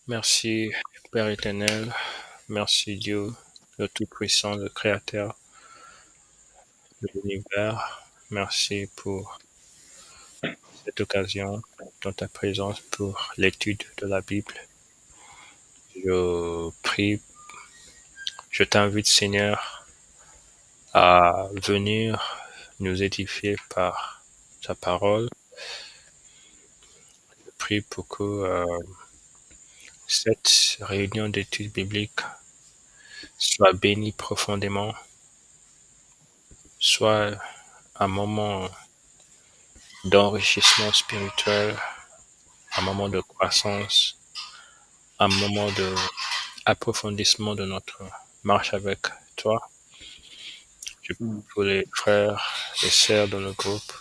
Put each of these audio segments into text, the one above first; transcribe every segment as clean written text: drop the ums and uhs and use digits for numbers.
Merci, Père éternel. Merci, Dieu, le Tout-Puissant, le Créateur de l'univers. Merci pour cette occasion, dans ta présence, pour l'étude de la Bible. Je prie, je t'invite, Seigneur, à venir nous édifier par ta parole. Je prie pour que cette réunion d'études bibliques soit bénie profondément, soit un moment d'enrichissement spirituel, un moment de croissance, un moment de approfondissement de notre marche avec toi. Je prie Mm. pour les frères et sœurs dans le groupe.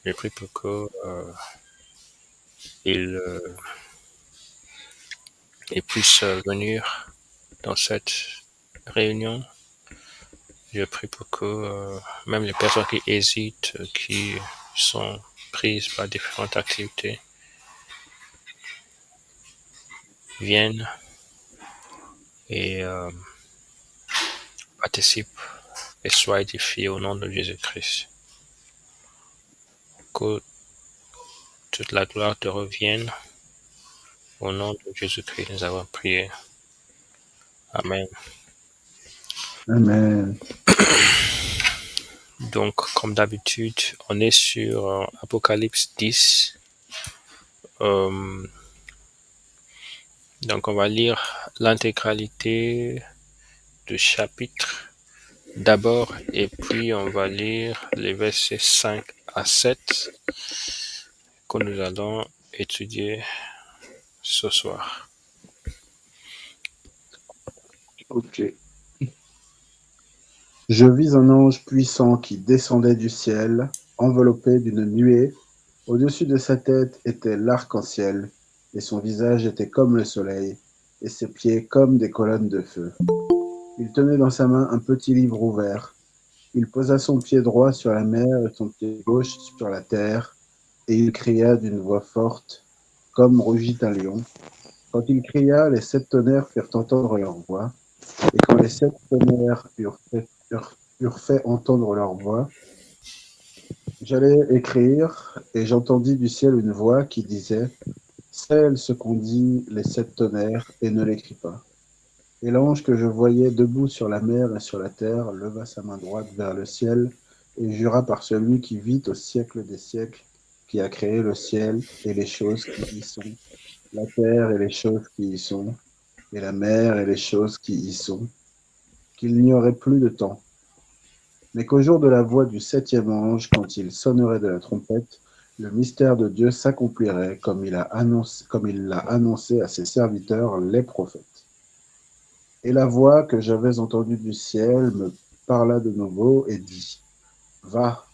Je prie pour que ils, ils puissent venir dans cette réunion. Je prie pour que même les personnes qui hésitent, qui sont prises par différentes activités, viennent et participent et soient édifiés au nom de Jésus-Christ. Que toute la gloire te revienne. Au nom de Jésus-Christ, nous avons prié. Amen. Amen. Donc, comme d'habitude, on est sur Apocalypse 10. Donc, on va lire l'intégralité du chapitre d'abord et puis on va lire les versets 5 à 7 que nous allons étudier ce soir. Ok. Je vis un ange puissant qui descendait du ciel, enveloppé d'une nuée. Au-dessus de sa tête était l'arc-en-ciel, et son visage était comme le soleil, et ses pieds comme des colonnes de feu. Il tenait dans sa main un petit livre ouvert. Il posa son pied droit sur la mer et son pied gauche sur la terre, et il cria d'une voix forte, comme rugit un lion. Quand il cria, les 7 tonnerres firent entendre leur voix. Et quand les 7 tonnerres eurent fait entendre leur voix, j'allais écrire, et j'entendis du ciel une voix qui disait, scelle ce qu'ont dit les 7 tonnerres, et ne l'écris pas. Et l'ange que je voyais debout sur la mer et sur la terre leva sa main droite vers le ciel, et jura par celui qui vit au siècle des siècles, qui a créé le ciel et les choses qui y sont, la terre et les choses qui y sont, et la mer et les choses qui y sont, qu'il n'y aurait plus de temps, mais qu'au jour de la voix du 7e ange, quand il sonnerait de la trompette, le mystère de Dieu s'accomplirait comme il l'a annoncé à ses serviteurs, les prophètes. Et la voix que j'avais entendue du ciel me parla de nouveau et dit, va,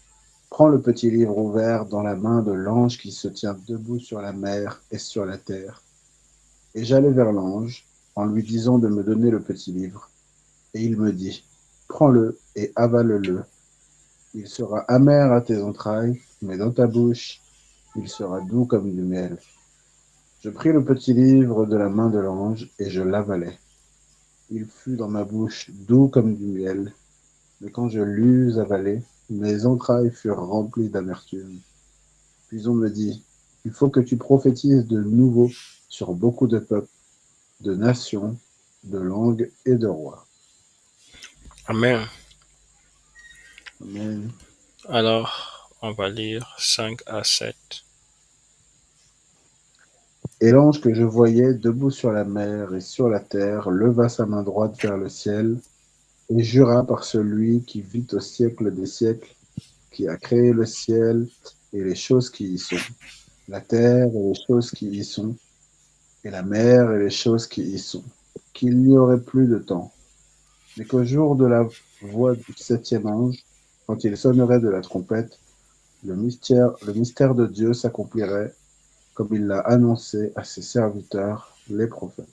prends le petit livre ouvert dans la main de l'ange qui se tient debout sur la mer et sur la terre. Et j'allai vers l'ange en lui disant de me donner le petit livre. Et il me dit, prends-le et avale-le. Il sera amer à tes entrailles, mais dans ta bouche, il sera doux comme du miel. Je pris le petit livre de la main de l'ange et je l'avalai. Il fut dans ma bouche doux comme du miel, mais quand je l'eus avalé, mes entrailles furent remplies d'amertume. Puis on me dit, il faut que tu prophétises de nouveau sur beaucoup de peuples, de nations, de langues et de rois. Amen. Amen. Alors, on va lire 5 à 7. Et l'ange que je voyais debout sur la mer et sur la terre leva sa main droite vers le ciel et jura par celui qui vit au siècle des siècles, qui a créé le ciel et les choses qui y sont, la terre et les choses qui y sont, et la mer et les choses qui y sont, qu'il n'y aurait plus de temps, mais qu'au jour de la voix du 7e ange, quand il sonnerait de la trompette, le mystère de Dieu s'accomplirait comme il l'a annoncé à ses serviteurs, les prophètes.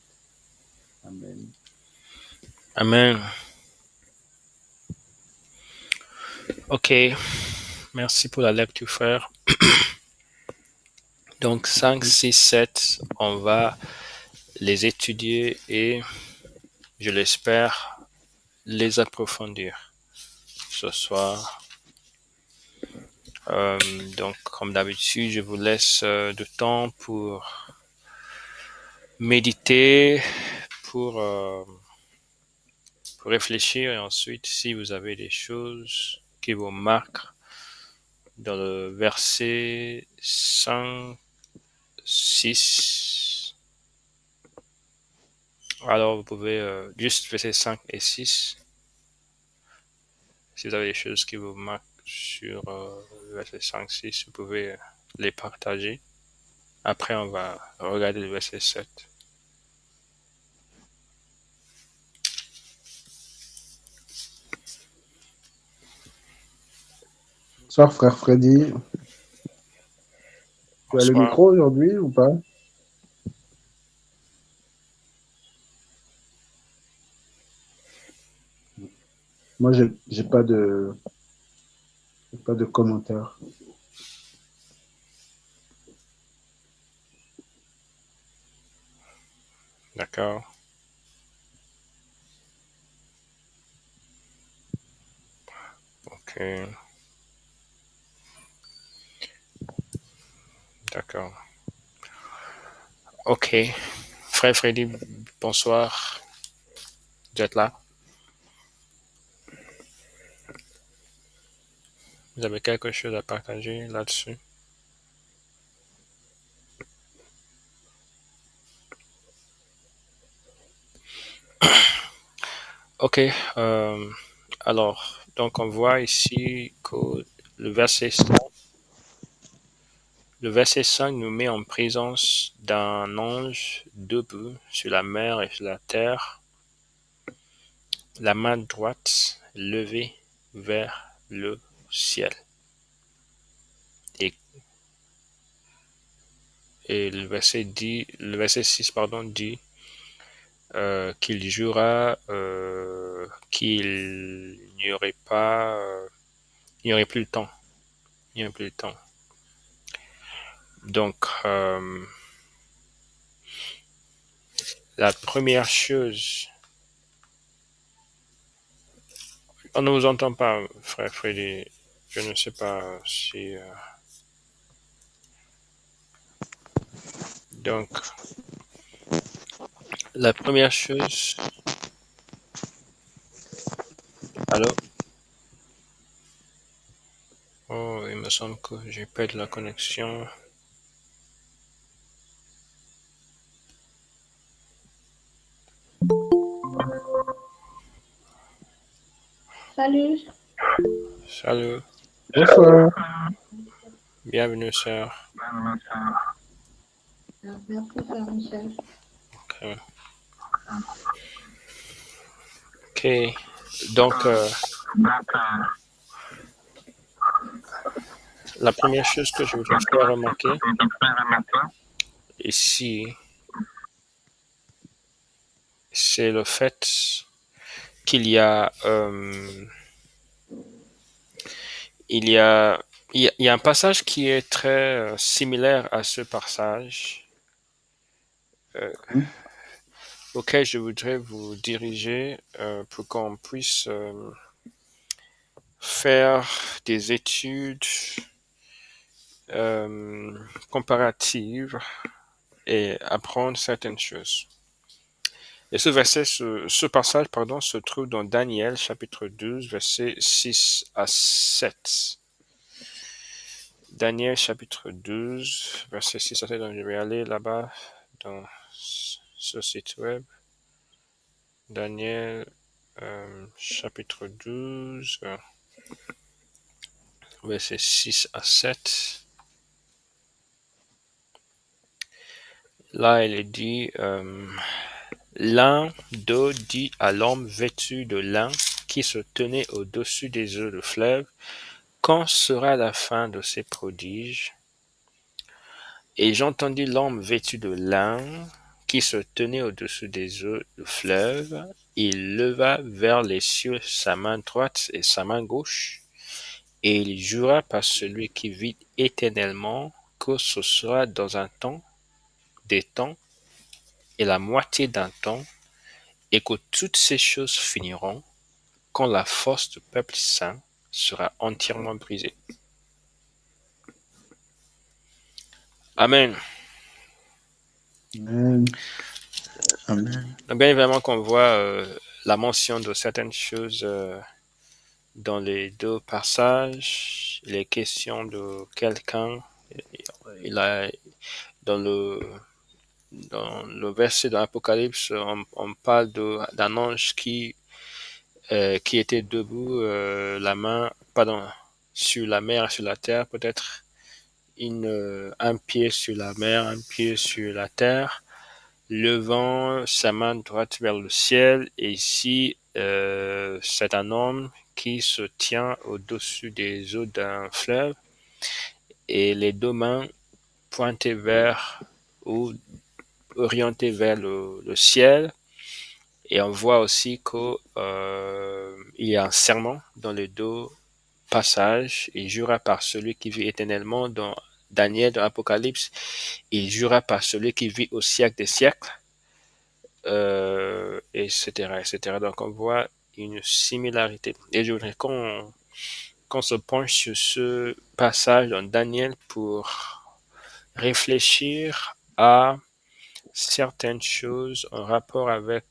Amen. Amen. Ok, merci pour la lecture, frère. Donc 5, 6, 7, on va les étudier et, je l'espère, les approfondir ce soir. Donc, comme d'habitude, je vous laisse du temps pour méditer, pour, euh, pour réfléchir et ensuite, si vous avez des choses qui vous marquent dans le verset 5, 6, alors vous pouvez juste verset 5 et 6, si vous avez des choses qui vous marquent sur le verset 5, 6, vous pouvez les partager. Après, on va regarder le verset 7. Bonsoir, frère Freddy. Tu as le Bonsoir. micro aujourd'hui ou pas? Moi, j'ai pas de commentaires. D'accord. Ok. D'accord. Ok. Frère Freddy, bonsoir. Vous êtes là? Vous avez quelque chose à partager là-dessus? Ok. Alors, donc on voit ici que le verset 5, le verset 5 nous met en présence d'un ange debout sur la mer et sur la terre, la main droite levée vers le ciel. Et, et le verset 6 pardon, dit qu'il jura qu'il n'y aurait pas, il n'y aurait plus le temps. Il n'y aurait plus le temps. Donc, la première chose, on ne vous entend pas, frère Freddy. Je ne sais pas si. Donc, la première chose. Allô? Oh, il me semble que j'ai perdu la connexion. Salut. Salut. Bonsoir. Bienvenue, sœur. Merci, Frère Michel. Ok. Ok. Donc, la première chose que je voudrais faire remarquer ici, c'est le fait qu'il y a, il y a, il y a un passage qui est très similaire à ce passage euh, auquel je voudrais vous diriger pour qu'on puisse faire des études euh, comparatives et apprendre certaines choses. Et ce passage, pardon, se trouve dans Daniel chapitre 12, versets 6 à 7. Daniel chapitre 12, verset 6 à 7. Donc je vais aller là-bas dans ce site web. Daniel chapitre 12, verset 6 à 7. Là, il est dit, l'un d'eux dit à l'homme vêtu de lin qui se tenait au-dessus des eaux du fleuve, quand sera la fin de ces prodiges? Et j'entendis l'homme vêtu de lin qui se tenait au-dessus des eaux du fleuve. Il leva vers les cieux sa main droite et sa main gauche, et il jura par celui qui vit éternellement que ce sera dans un temps, des temps, et la moitié d'un temps, et que toutes ces choses finiront quand la force du peuple saint sera entièrement brisée. Amen. Amen. Amen. Donc, bien évidemment qu'on voit la mention de certaines choses dans les deux passages. Il est question de quelqu'un. Il a, dans le verset de l'Apocalypse, on parle d'un ange qui était debout, la main, pardon, sur la mer et sur la terre, peut-être un pied sur la mer, un pied sur la terre, levant sa main droite vers le ciel. Et ici, c'est un homme qui se tient au-dessus des eaux d'un fleuve et les deux mains pointées vers ou orientées vers le ciel. Et on voit aussi qu'il y a un serment dans les deux passages. Il jura par celui qui vit éternellement dans Daniel, dans l'Apocalypse. Il jura par celui qui vit au siècle des siècles, etc., etc. Donc on voit une similarité. Et je voudrais qu'on se penche sur ce passage dans Daniel pour réfléchir à certaines choses en rapport avec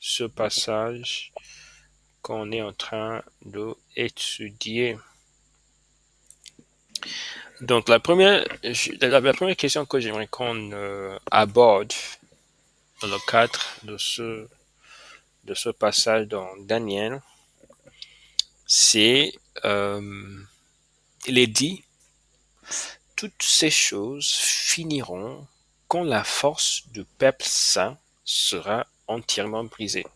ce passage qu'on est en train d'étudier. Donc la première question que j'aimerais qu'on aborde dans le cadre de ce passage dans Daniel, c'est il est dit, toutes ces choses finiront quand la force du peuple saint sera entièrement brisée.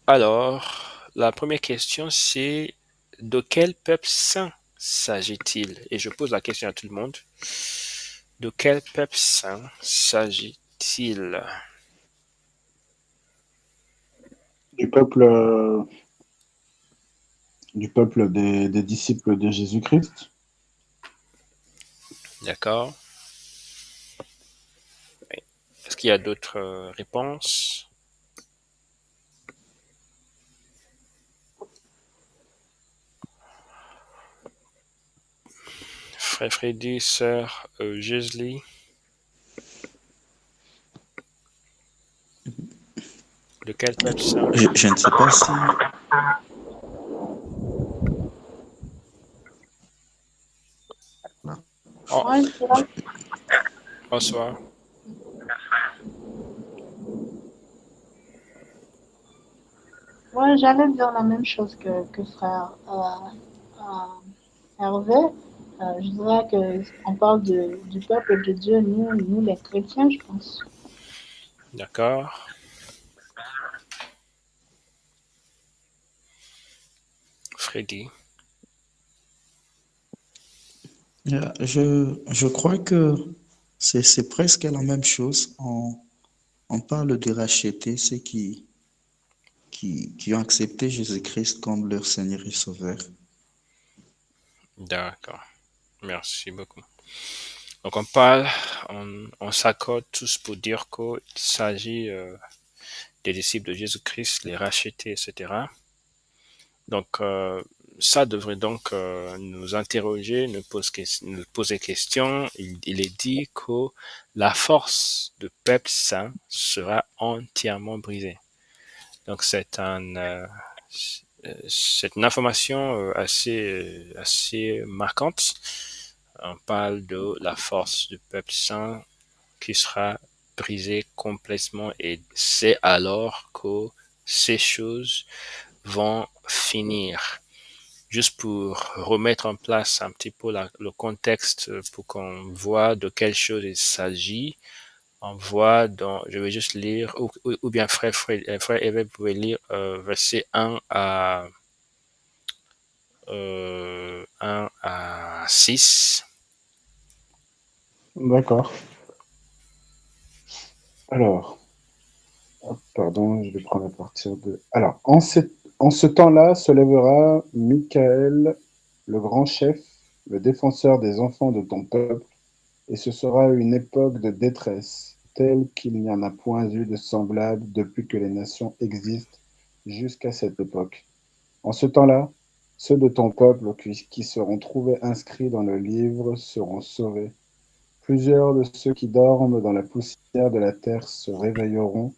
Alors, la première question, c'est de quel peuple saint s'agit-il? Et je pose la question à tout le monde. De quel peuple saint s'agit-il? Du peuple des disciples de Jésus-Christ. D'accord. Est-ce qu'il y a d'autres réponses? Frère Freddy, sœur Gisely. De quel peuple saint? Je ne sais pas si... Oh, Ouais, c'est vrai. bonsoir. Ouais, j'allais dire la même chose que frère Hervé. Je dirais qu'on parle du peuple de Dieu, nous les chrétiens, je pense. D'accord. Freddy. Je crois que c'est presque la même chose. On parle de racheter ceux qui ont accepté Jésus-Christ comme leur Seigneur et Sauveur. D'accord. Merci beaucoup. Donc on parle, on s'accorde tous pour dire qu'il s'agit des disciples de Jésus-Christ, les rachetés, etc. Donc ça devrait donc nous interroger, nous poser question. Il est dit que la force du peuple saint sera entièrement brisée. Donc c'est une information assez marquante. On parle de la force du peuple saint qui sera brisée complètement et c'est alors que ces choses vont finir. Juste pour remettre en place un petit peu le contexte pour qu'on voit de quelle chose il s'agit, on voit je vais juste lire, ou bien frère Eve, vous pouvez lire verset 1 à 6. D'accord. Alors, pardon, je vais prendre à partir de... Alors, en ce temps-là se lèvera Michael, le grand chef, le défenseur des enfants de ton peuple, et ce sera une époque de détresse. tel qu'il n'y en a point eu de semblable depuis que les nations existent jusqu'à cette époque. En ce temps-là, ceux de ton peuple qui seront trouvés inscrits dans le livre seront sauvés. Plusieurs de ceux qui dorment dans la poussière de la terre se réveilleront,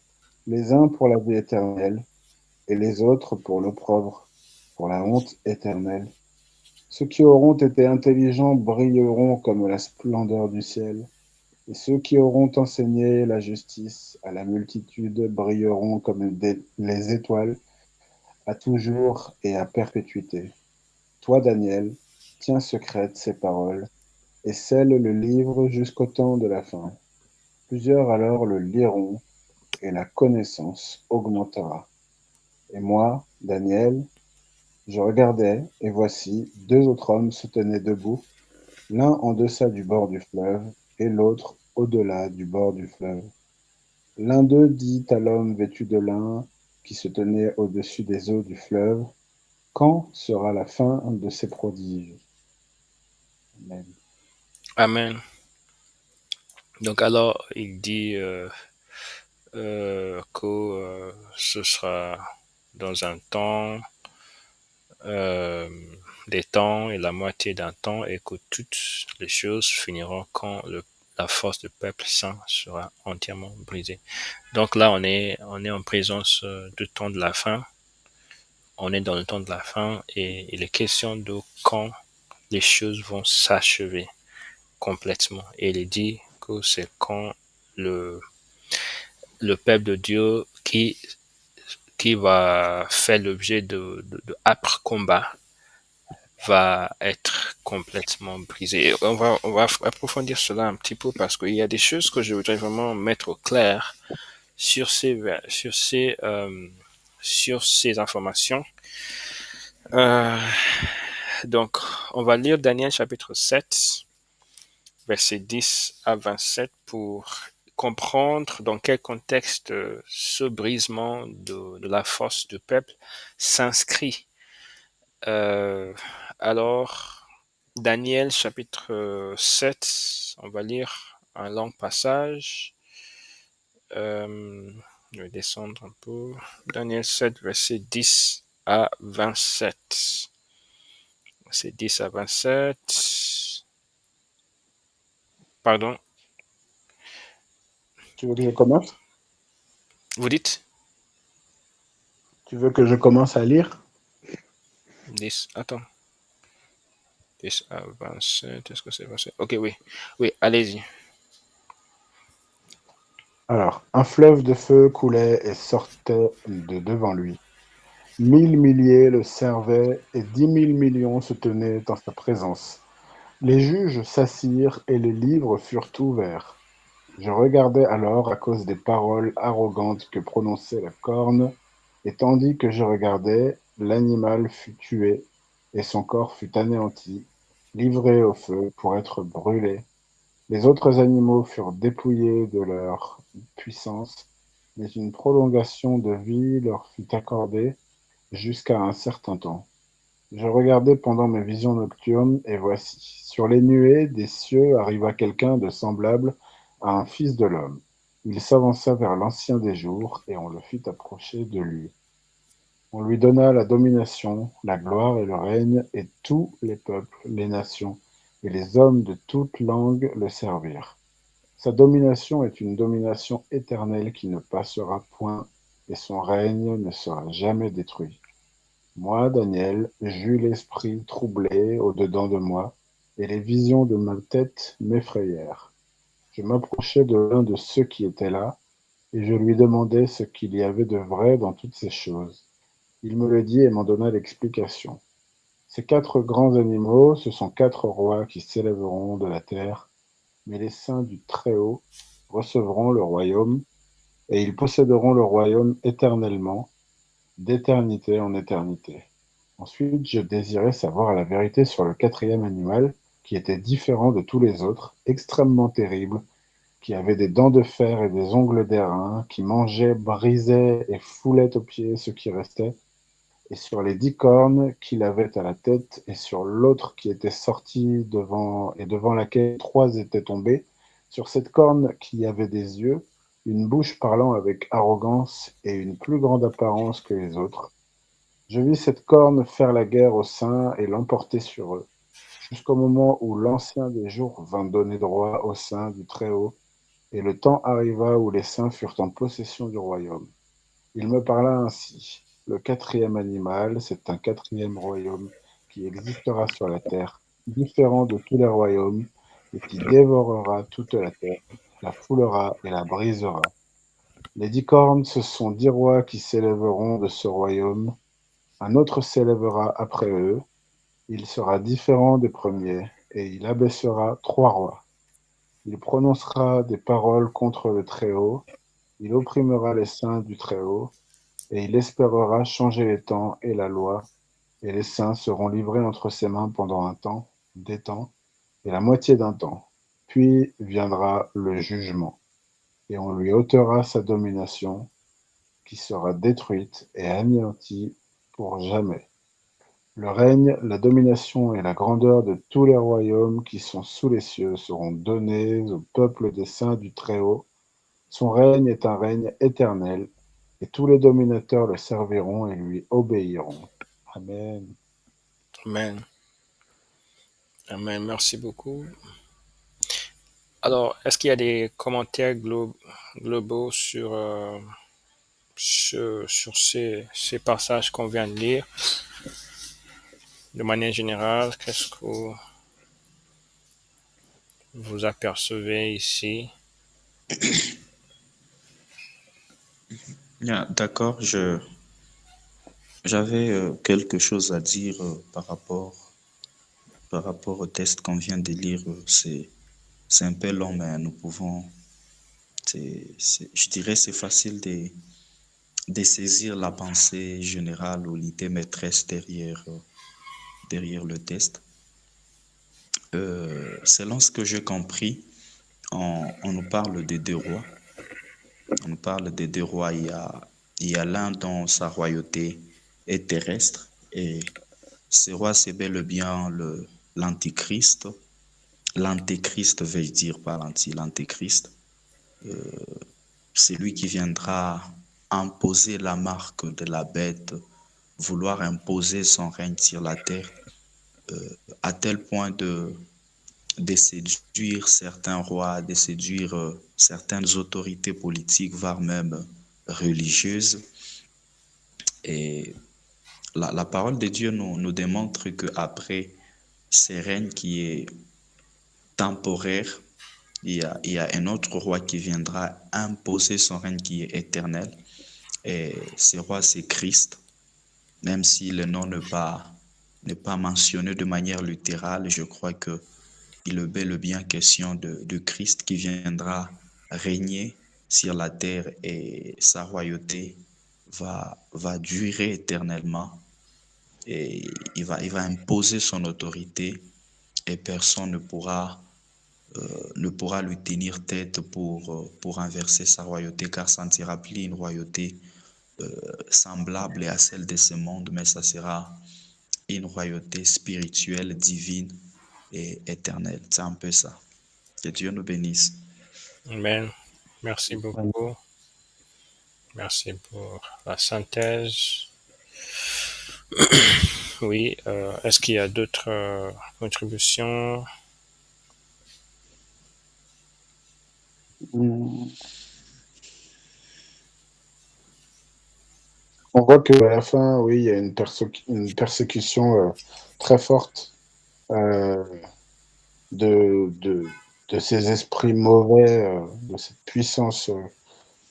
les uns pour la vie éternelle, et les autres pour l'opprobre, pour la honte éternelle. Ceux qui auront été intelligents brilleront comme la splendeur du ciel, et ceux qui auront enseigné la justice à la multitude brilleront comme les étoiles à toujours et à perpétuité. Toi, Daniel, tiens secrètes ces paroles, et scelle le livre jusqu'au temps de la fin. Plusieurs alors le liront, et la connaissance augmentera. Et moi, Daniel, je regardais, et voici, deux autres hommes se tenaient debout, l'un en deçà du bord du fleuve, et l'autre au-delà du bord du fleuve. L'un d'eux dit à l'homme vêtu de lin qui se tenait au-dessus des eaux du fleuve, quand sera la fin de ces prodiges? Amen. Amen. Donc alors, il dit que ce sera dans un temps, euh, des temps et la moitié d'un temps, et que toutes les choses finiront quand la force du peuple saint sera entièrement brisée. Donc là, on est en présence du temps de la fin. On est dans le temps de la fin et il est question de quand les choses vont s'achever complètement. Et il est dit que c'est quand le, le peuple de Dieu qui va faire l'objet de âpres combats va être complètement brisé. On va approfondir cela un petit peu parce qu'il y a des choses que je voudrais vraiment mettre au clair sur sur ces informations. Euh, donc, on va lire Daniel chapitre 7, versets 10 à 27 pour comprendre dans quel contexte ce brisement de la force du peuple s'inscrit. Euh, alors, Daniel chapitre 7, on va lire un long passage. Je vais descendre un peu. Daniel 7, verset 10 à 27. C'est 10 à 27. Pardon, Tu veux que je commence? vous dites Tu veux que je commence à lire? 10, attends. 10 à 27, est-ce que c'est 27? Ok, oui. Oui, allez-y. Alors, un fleuve de feu coulait et sortait de devant lui. 1000 milliers le servaient et 10 000 millions se tenaient en sa présence. Les juges s'assirent et les livres furent ouverts. Je regardais alors à cause des paroles arrogantes que prononçait la corne, et tandis que je regardais, l'animal fut tué, et son corps fut anéanti, livré au feu pour être brûlé. Les autres animaux furent dépouillés de leur puissance, mais une prolongation de vie leur fut accordée jusqu'à un certain temps. Je regardais pendant mes visions nocturnes, et voici, sur les nuées des cieux arriva quelqu'un de semblable à un fils de l'homme. Il s'avança vers l'ancien des jours, et on le fit approcher de lui. On lui donna la domination, la gloire et le règne, et tous les peuples, les nations, et les hommes de toutes langues le servirent. Sa domination est une domination éternelle qui ne passera point, et son règne ne sera jamais détruit. Moi, Daniel, j'eus l'esprit troublé au-dedans de moi, et les visions de ma tête m'effrayèrent. Je m'approchai de l'un de ceux qui étaient là, et je lui demandai ce qu'il y avait de vrai dans toutes ces choses. Il me le dit et m'en donna l'explication. Ces quatre grands animaux, ce sont quatre rois qui s'élèveront de la terre, mais les saints du Très-Haut recevront le royaume, et ils posséderont le royaume éternellement, d'éternité en éternité. Ensuite, je désirais savoir la vérité sur le quatrième animal, qui était différent de tous les autres, extrêmement terrible, qui avait des dents de fer et des ongles d'airain, qui mangeait, brisait et foulait aux pieds ce qui restait, et sur les 10 cornes qu'il avait à la tête, et sur l'autre qui était sortie devant et devant laquelle trois étaient tombés, Sur cette corne qui avait des yeux, une bouche parlant avec arrogance et une plus grande apparence que les autres. Je vis cette corne faire la guerre aux saints et l'emporter sur eux, jusqu'au moment où l'Ancien des jours vint donner droit aux saints du Très-Haut, et le temps arriva où les saints furent en possession du royaume. Il me parla ainsi. Le quatrième animal, c'est un quatrième royaume qui existera sur la terre, différent de tous les royaumes, et qui dévorera toute la terre, la foulera et la brisera. Les 10 cornes, ce sont 10 rois qui s'élèveront de ce royaume. Un autre s'élèvera après eux. Il sera différent des premiers, et il abaissera 3 rois. Il prononcera des paroles contre le Très-Haut. Il opprimera les saints du Très-Haut, et il espérera changer les temps et la loi, et les saints seront livrés entre ses mains pendant un temps, des temps, et la moitié d'un temps. Puis viendra le jugement, et on lui ôtera sa domination, qui sera détruite et anéantie pour jamais. Le règne, la domination et la grandeur de tous les royaumes qui sont sous les cieux seront donnés au peuple des saints du Très-Haut. Son règne est un règne éternel, et tous les dominateurs le serviront et lui obéiront. Amen. Amen. Amen. Merci beaucoup. Alors, est-ce qu'il y a des commentaires globaux sur ces passages qu'on vient de lire? De manière générale, qu'est-ce que vous apercevez ici? Bien, d'accord, j'avais quelque chose à dire par rapport au texte qu'on vient de lire. C'est un peu long, mais nous pouvons, je dirais, c'est facile de saisir la pensée générale ou l'idée maîtresse derrière le texte. Selon ce que j'ai compris, on nous parle des 2 rois. On nous parle des 2 rois. Il y a l'un dont sa royauté est terrestre, et ce roi, c'est bel et bien l'antichrist. L'antéchrist, vais-je dire, pas l'antéchrist. C'est lui qui viendra imposer la marque de la bête, vouloir imposer son règne sur la terre, à tel point de séduire certains rois, de séduire certaines autorités politiques, voire même religieuses. Et la parole de Dieu nous démontre qu'après ce règne qui est temporaire, il y a un autre roi qui viendra imposer son règne qui est éternel. Et ce roi, c'est Christ. Même si le nom n'est pas mentionné de manière littérale, je crois que il est bel et bien question de Christ qui viendra régner sur la terre, et sa royauté va durer éternellement, et il va imposer son autorité, et personne ne pourra lui tenir tête pour inverser sa royauté, car ça ne sera plus une royauté semblable à celle de ce monde, mais ça sera une royauté spirituelle, divine et éternelle. C'est un peu ça. Que Dieu nous bénisse. Amen. Merci beaucoup. Merci pour la synthèse. Oui, est-ce qu'il y a d'autres contributions? On voit qu'à la fin, oui, il y a une persécution très forte euh, de ces esprits mauvais, de cette puissance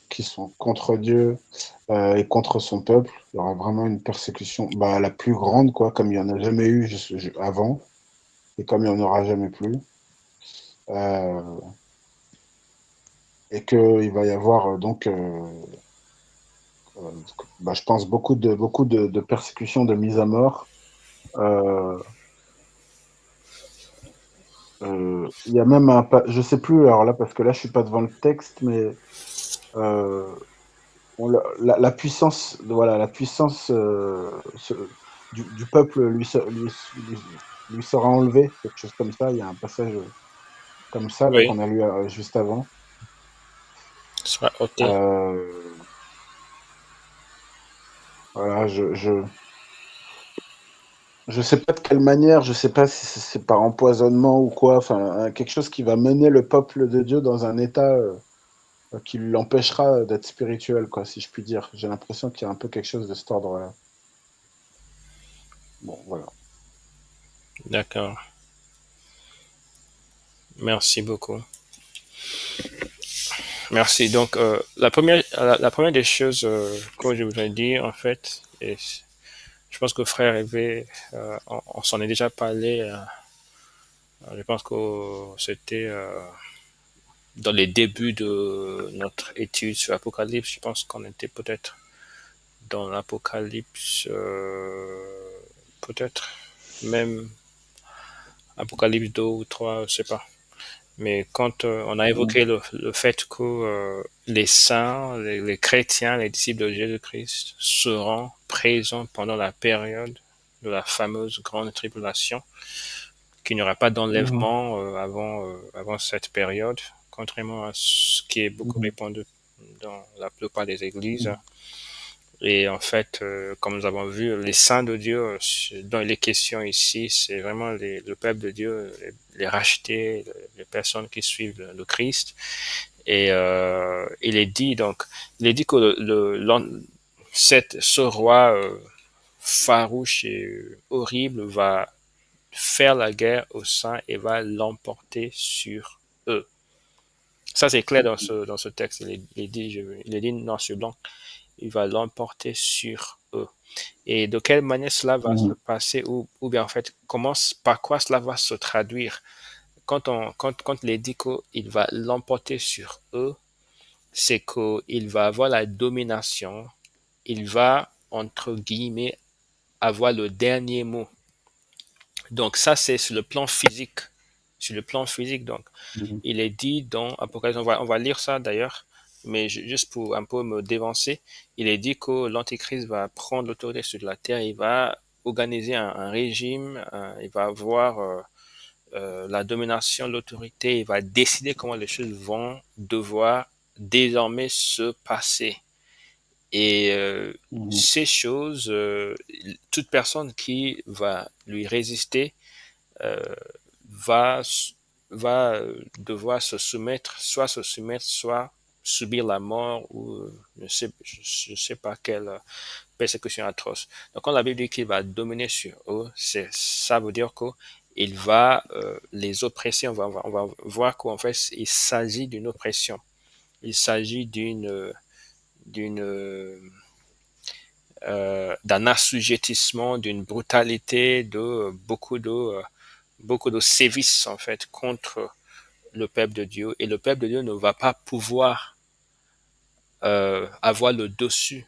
qui sont contre Dieu et contre son peuple. Il y aura vraiment une persécution la plus grande, quoi, comme il n'y en a jamais eu avant et comme il n'y en aura jamais plus. Et qu'il va y avoir je pense, beaucoup de persécutions, de mise à mort. Il y a même je sais plus, alors là, parce que là, je suis pas devant le texte, mais la puissance, voilà, la puissance du peuple lui sera enlevée, quelque chose comme ça. Il y a un passage comme ça, là, Oui, qu'on a lu juste avant. sera ôté. Voilà, je sais pas de quelle manière, je sais pas si c'est par empoisonnement ou quoi, enfin, quelque chose qui va mener le peuple de Dieu dans un état qui l'empêchera d'être spirituel, quoi, si je puis dire. J'ai l'impression qu'il y a un peu quelque chose de cet ordre-là. Bon, voilà. D'accord. Merci beaucoup. Merci. Donc, la première des choses que je voudrais dire, en fait, et je pense que frère Hervé, on s'en est déjà parlé. Je pense que c'était dans les débuts de notre étude sur l'Apocalypse. Je pense qu'on était peut-être dans l'Apocalypse, peut-être même Apocalypse 2 ou 3, je sais pas. Mais quand on a Mhm. évoqué le fait que les saints, les chrétiens, les disciples de Jésus-Christ seront présents pendant la période de la fameuse grande tribulation, qu'il n'y aura pas Mhm. d'enlèvement avant cette période, contrairement à ce qui est beaucoup Mhm. répandu dans la plupart des églises. Mhm. Et en fait, comme nous avons vu, les saints de Dieu, dont il est question ici, c'est vraiment le peuple de Dieu, les rachetés, les personnes qui suivent le Christ. Et il est dit donc, il est dit que ce roi farouche et horrible va faire la guerre aux saints et va l'emporter sur eux. Ça c'est clair dans ce texte. Il est dit noir sur blanc. Il va l'emporter sur eux. Et de quelle manière cela va se Mhm. passer ou bien en fait, par quoi cela va se traduire quand il est dit qu'il va l'emporter sur eux, c'est qu'il va avoir la domination, il va, entre guillemets, avoir le dernier mot. Donc ça, c'est sur le plan physique. Sur le plan physique, donc, Mhm. il est dit dans Apocalypse, on va lire ça d'ailleurs, mais juste pour un peu me dévancer, il est dit que l'Antéchrist va prendre l'autorité sur la terre, il va organiser un régime, il va avoir la domination, l'autorité, il va décider comment les choses vont devoir désormais se passer. Et Mhm. ces choses, toute personne qui va lui résister euh, va, va devoir se soumettre, soit subir la mort ou je sais pas quelle persécution atroce. Donc quand la Bible dit qu'il va dominer sur eux, ça veut dire qu'il va les oppresser. On va voir qu'en fait il s'agit d'une oppression. Il s'agit d'une d'un assujettissement, d'une brutalité, de beaucoup de sévices en fait contre le peuple de Dieu. Et le peuple de Dieu ne va pas pouvoir avoir le dessus.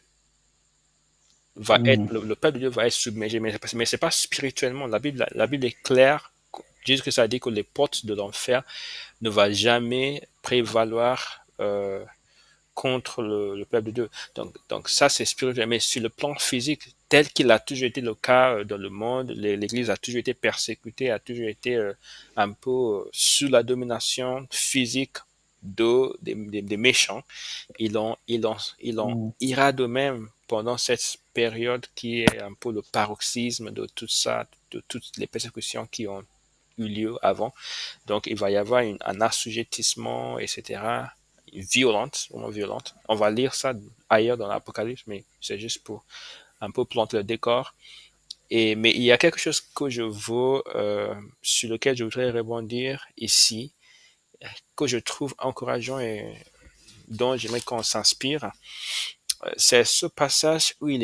Mhm. Le peuple de Dieu va être submergé, mais c'est pas spirituellement. La Bible est claire. Jésus Christ a dit que les portes de l'enfer ne vont jamais prévaloir contre le peuple de Dieu. Donc ça, c'est spirituel. Mais sur le plan physique, tel qu'il a toujours été le cas dans le monde, l'Église a toujours été persécutée, a toujours été un peu sous la domination physique des méchants. Ils ont Mhm. ira de même pendant cette période qui est un peu le paroxysme de tout ça, de toutes les persécutions qui ont eu lieu avant. Donc, il va y avoir un assujettissement, etc., violente, vraiment violente. On va lire ça ailleurs dans l'Apocalypse, mais c'est juste pour un peu planter le décor. Mais il y a quelque chose que je veux, sur lequel je voudrais rebondir ici, que je trouve encourageant et dont j'aimerais qu'on s'inspire. C'est ce passage où euh,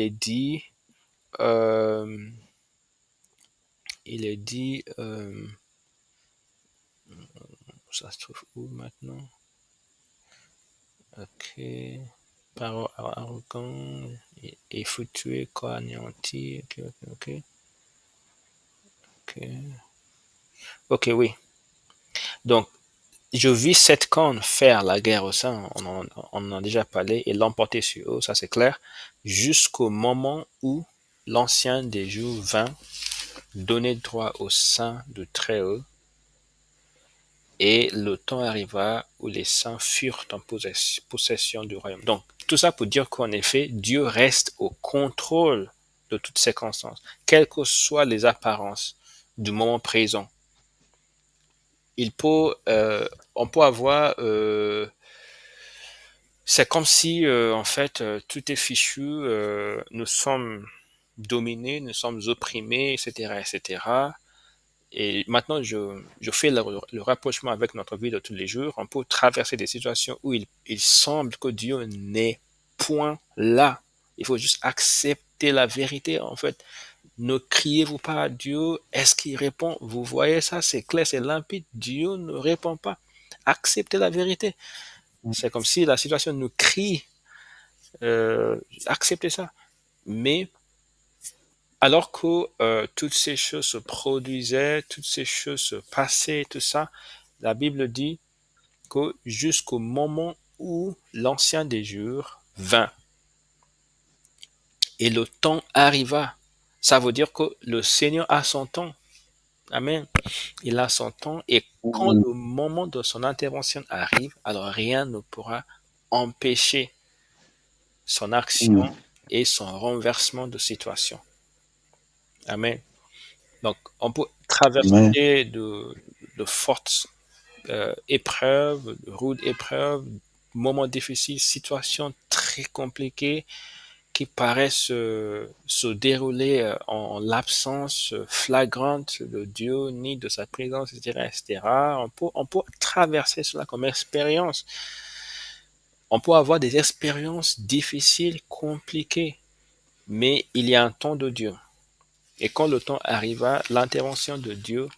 il est dit, ça se trouve où maintenant? Ok. Parole arrogant, effectué, quoi, anéanti. Ok, ok, ok. Ok, ok, oui. Donc, je vis cette corne faire la guerre au sein, on en a déjà parlé, et l'emporter sur eux, ça c'est clair, jusqu'au moment où l'ancien des jours vint donner droit au sein de Très-Haut Et le temps arriva où les saints furent en possession du royaume. Donc, tout ça pour dire qu'en effet, Dieu reste au contrôle de toutes circonstances, quelles que soient les apparences du moment présent. On peut avoir, c'est comme si, en fait, tout est fichu, nous sommes dominés, nous sommes opprimés, etc., etc. Et maintenant, je fais le rapprochement avec notre vie de tous les jours. On peut traverser des situations où il semble que Dieu n'est point là. Il faut juste accepter la vérité, en fait. Ne criez-vous pas à Dieu. Est-ce qu'il répond? Vous voyez ça, c'est clair, c'est limpide. Dieu ne répond pas. Acceptez la vérité. C'est comme si la situation nous crie. Acceptez ça. Mais alors que toutes ces choses se produisaient, toutes ces choses se passaient, tout ça, la Bible dit que jusqu'au moment où l'ancien des jours vint et le temps arriva. Ça veut dire que le Seigneur a son temps. Amen. Il a son temps et quand le moment de son intervention arrive, alors rien ne pourra empêcher son action et son renversement de situation. Amen. Donc, on peut traverser de fortes épreuves, de rudes épreuves, moments difficiles, situations très compliquées qui paraissent se dérouler en l'absence flagrante de Dieu, ni de sa présence, etc., etc. On peut traverser cela comme expérience. On peut avoir des expériences difficiles, compliquées, mais il y a un temps de Dieu. Et quand le temps arriva, l'intervention de Dieu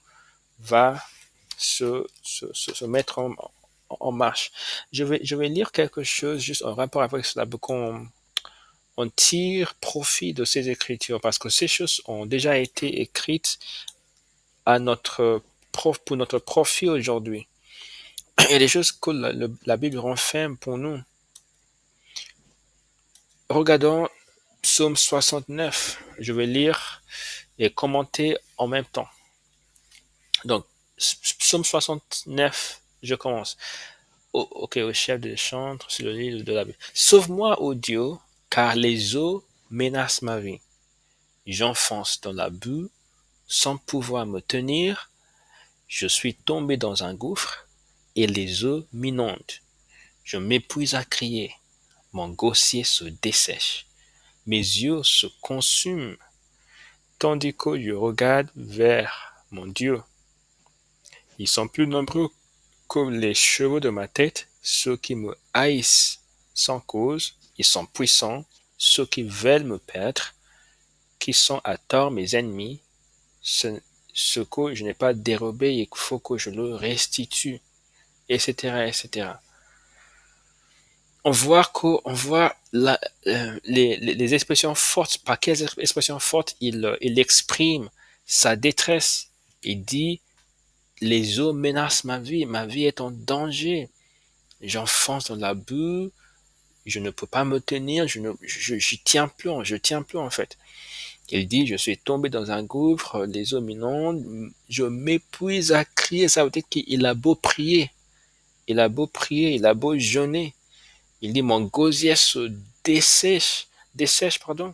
va se mettre en marche. Je vais lire quelque chose juste en rapport avec cela pour qu'on tire profit de ces écritures parce que ces choses ont déjà été écrites à pour notre profit aujourd'hui. Il y a des choses que la Bible renferme pour nous. Regardons Psaume 69. Je vais lire et commenter en même temps. Donc, Psaume 69, je commence. Au chef de chantre, sur le livre de la Bible. Sauve-moi, ô Dieu, car les eaux menacent ma vie. J'enfonce dans la boue, sans pouvoir me tenir. Je suis tombé dans un gouffre, et les eaux m'inondent. Je m'épuise à crier. Mon gosier se dessèche. Mes yeux se consument, tandis que je regarde vers mon Dieu. Ils sont plus nombreux que les cheveux de ma tête, ceux qui me haïssent sans cause, ils sont puissants, ceux qui veulent me perdre, qui sont à tort mes ennemis, ce que je n'ai pas dérobé, il faut que je le restitue, etc., etc. On voit les expressions fortes, par quelles expressions fortes il exprime sa détresse. Il dit, les eaux menacent ma vie est en danger. J'enfonce dans la boue, je ne peux pas me tenir, je tiens plus en fait. Il dit, je suis tombé dans un gouffre, les eaux m'inondent, je m'épuise à crier. Ça veut dire qu'il a beau prier, il a beau jeûner. Il dit, mon gosier se dessèche, pardon.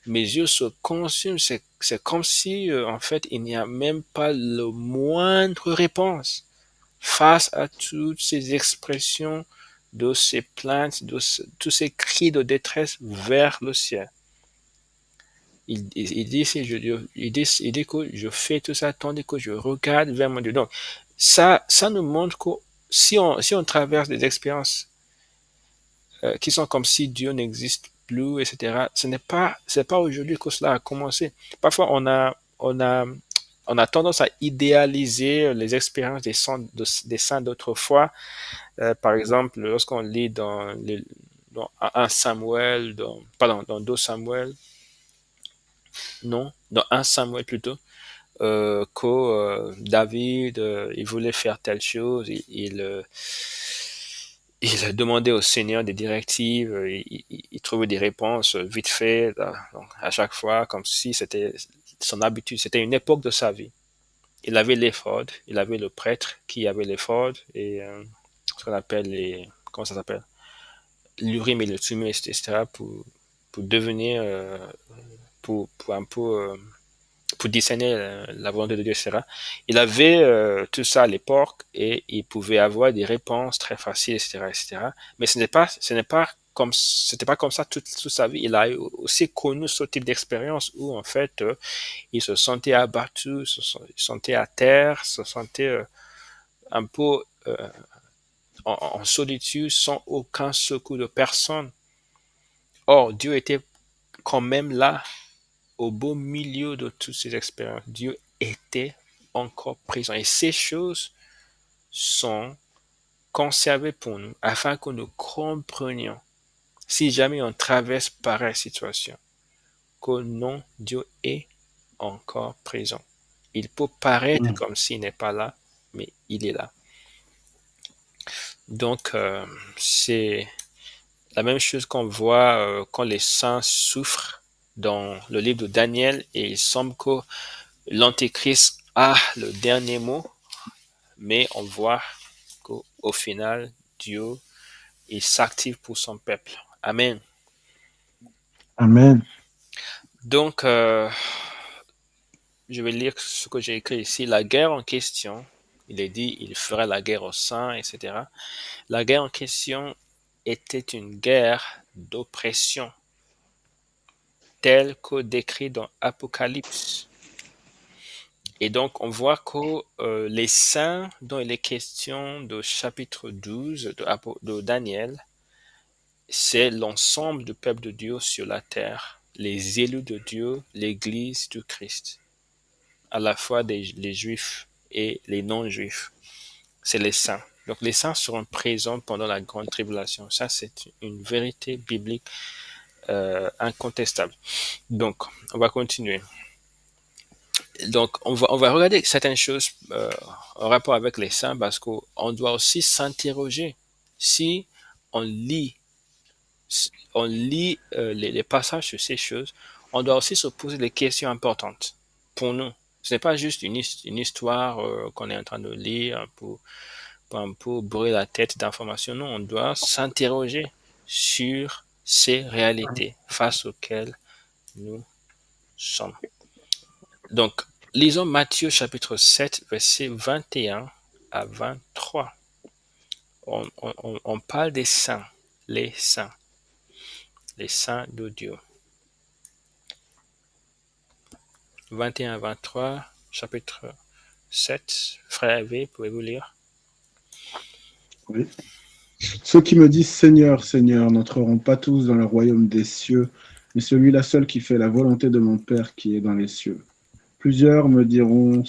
Mes yeux se consument. C'est comme si, en fait, il n'y a même pas le moindre réponse face à toutes ces expressions, de ces plaintes, tous ces cris de détresse vers le ciel. Il dit que je fais tout ça tandis que je regarde vers mon Dieu. Donc, ça nous montre que si on traverse des expériences qui sont comme si Dieu n'existe plus, etc., c'est pas aujourd'hui que cela a commencé. Parfois, on a tendance à idéaliser les expériences des saints d'autrefois. Par exemple, lorsqu'on lit dans 1 Samuel, dans 2 Samuel, non, dans 1 Samuel plutôt, que David, il voulait faire telle chose, il demandait au Seigneur des directives, il trouvait des réponses vite fait, donc à chaque fois, comme si c'était son habitude, c'était une époque de sa vie. il avait l'éphod, il avait le prêtre qui avait l'éphod et ce qu'on appelle comment ça s'appelle? L'urim et le thummim, etc. pour devenir, pour un peu, pour discerner la volonté de Dieu, etc. Il avait tout ça à l'époque et il pouvait avoir des réponses très faciles, etc., etc. Mais c'était pas comme ça toute sa vie. Il a aussi connu ce type d'expérience où, en fait, il se sentait abattu, se sentait à terre, se sentait un peu en solitude, sans aucun secours de personne. Or, Dieu était quand même là, au beau milieu de toutes ces expériences. Dieu était encore présent. Et ces choses sont conservées pour nous afin que nous comprenions, si jamais on traverse pareille situation, que non, Dieu est encore présent. Il peut paraître comme s'il n'est pas là, mais il est là. Donc, c'est la même chose qu'on voit quand les saints souffrent dans le livre de Daniel et il semble que l'Antéchrist a le dernier mot, mais on voit qu'au final, Dieu, il s'active pour son peuple. Amen. Amen. Donc, je vais lire ce que j'ai écrit ici. La guerre en question, il est dit, il fera la guerre aux saints, etc. La guerre en question était une guerre d'oppression, telle que décrite dans Apocalypse. Et donc, on voit que les saints dont il est question de chapitre 12 de Daniel, c'est l'ensemble du peuple de Dieu sur la terre, les élus de Dieu, l'Église du Christ, à la fois les Juifs et les non-Juifs. C'est les saints. Donc, les saints seront présents pendant la grande tribulation. Ça, c'est une vérité biblique incontestable. Donc, on va continuer. Donc, on va regarder certaines choses en rapport avec les saints parce qu'on doit aussi s'interroger si on lit, les passages sur ces choses, on doit aussi se poser des questions importantes pour nous. Ce n'est pas juste une histoire qu'on est en train de lire pour un peu brûler la tête d'informations. Non, on doit s'interroger sur ces réalités face auxquelles nous sommes. Donc, lisons Matthieu chapitre 7, versets 21 à 23. On parle des saints, les saints de Dieu. 21 à 23, chapitre 7. Frère Hervé, pouvez-vous lire? Oui. Ceux qui me disent Seigneur, Seigneur, n'entreront pas tous dans le royaume des cieux, mais celui-là seul qui fait la volonté de mon Père qui est dans les cieux. Plusieurs me diront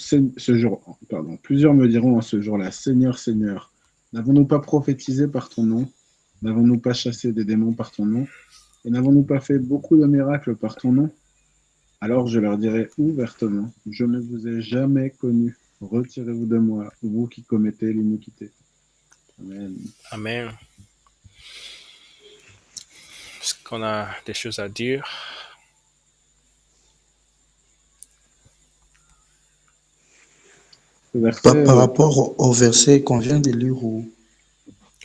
plusieurs me diront en ce jour-là, Seigneur, Seigneur, n'avons-nous pas prophétisé par ton nom? N'avons-nous pas chassé des démons par ton nom? Et n'avons-nous pas fait beaucoup de miracles par ton nom? Alors je leur dirai ouvertement, je ne vous ai jamais connus. Retirez-vous de moi, vous qui commettez l'iniquité. Amen. Amen. Est-ce qu'on a des choses à dire? Verset, Par rapport au verset qu'on vient de lire ou...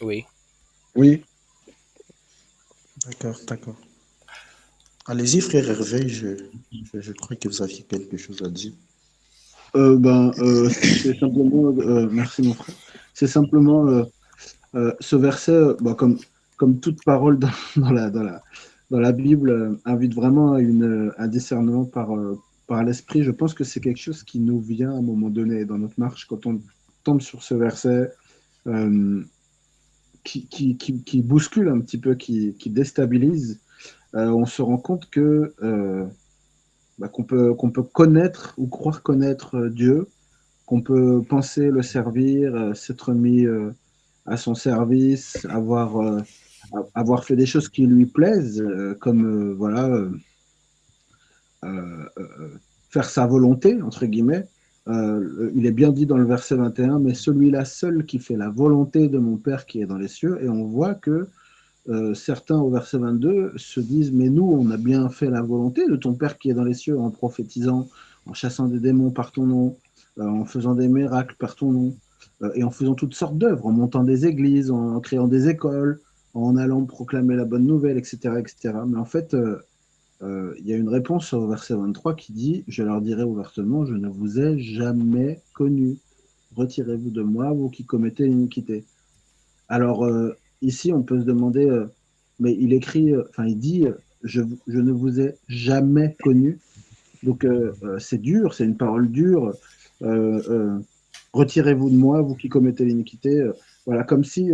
Oui. oui. D'accord. Allez-y, frère Hervé, je crois que vous aviez quelque chose à dire. C'est simplement, merci mon frère. C'est simplement ce verset, comme toute parole dans la Bible, invite vraiment à un discernement par l'esprit. Je pense que c'est quelque chose qui nous vient à un moment donné dans notre marche quand on tombe sur ce verset qui bouscule un petit peu, qui déstabilise. On se rend compte qu'on peut connaître ou croire connaître Dieu, qu'on peut penser le servir, s'être mis à son service, avoir fait des choses qui lui plaisent, comme faire sa volonté, entre guillemets. Il est bien dit dans le verset 21, mais celui-là seul qui fait la volonté de mon Père qui est dans les cieux. Et on voit que certains au verset 22 se disent, mais nous, on a bien fait la volonté de ton Père qui est dans les cieux en prophétisant, en chassant des démons par ton nom, en faisant des miracles par ton nom, et en faisant toutes sortes d'œuvres, en montant des églises, en créant des écoles, en allant proclamer la bonne nouvelle, etc., etc. Mais en fait, il y a une réponse au verset 23 qui dit, je leur dirai ouvertement, je ne vous ai jamais connu. Retirez-vous de moi, vous qui commettez l'iniquité. Alors, ici, on peut se demander, mais il écrit, enfin, il dit, je ne vous ai jamais connu. Donc, c'est dur, c'est une parole dure. Euh, euh, Retirez-vous de moi, vous qui commettez l'iniquité. Voilà, comme si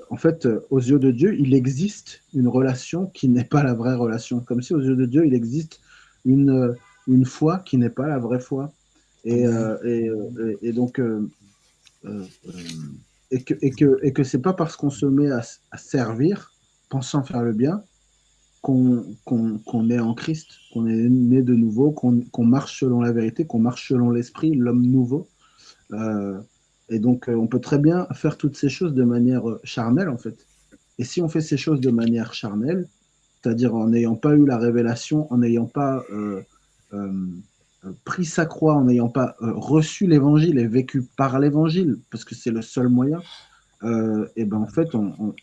en fait, aux yeux de Dieu, il existe une relation qui n'est pas la vraie relation. Comme si aux yeux de Dieu, il existe une foi qui n'est pas la vraie foi. Et, Amen. et donc, euh, euh, et que c'est pas parce qu'on se met à servir, pensant faire le bien, qu'on est en Christ, qu'on est né de nouveau, qu'on marche selon la vérité, qu'on marche selon l'esprit, l'homme nouveau. Euh, et donc, on peut très bien faire toutes ces choses de manière charnelle, en fait. Et si on fait ces choses de manière charnelle, c'est-à-dire en n'ayant pas eu la révélation, en n'ayant pas euh, pris sa croix, en n'ayant pas reçu l'évangile et vécu par l'évangile, parce que c'est le seul moyen, et ben en fait, on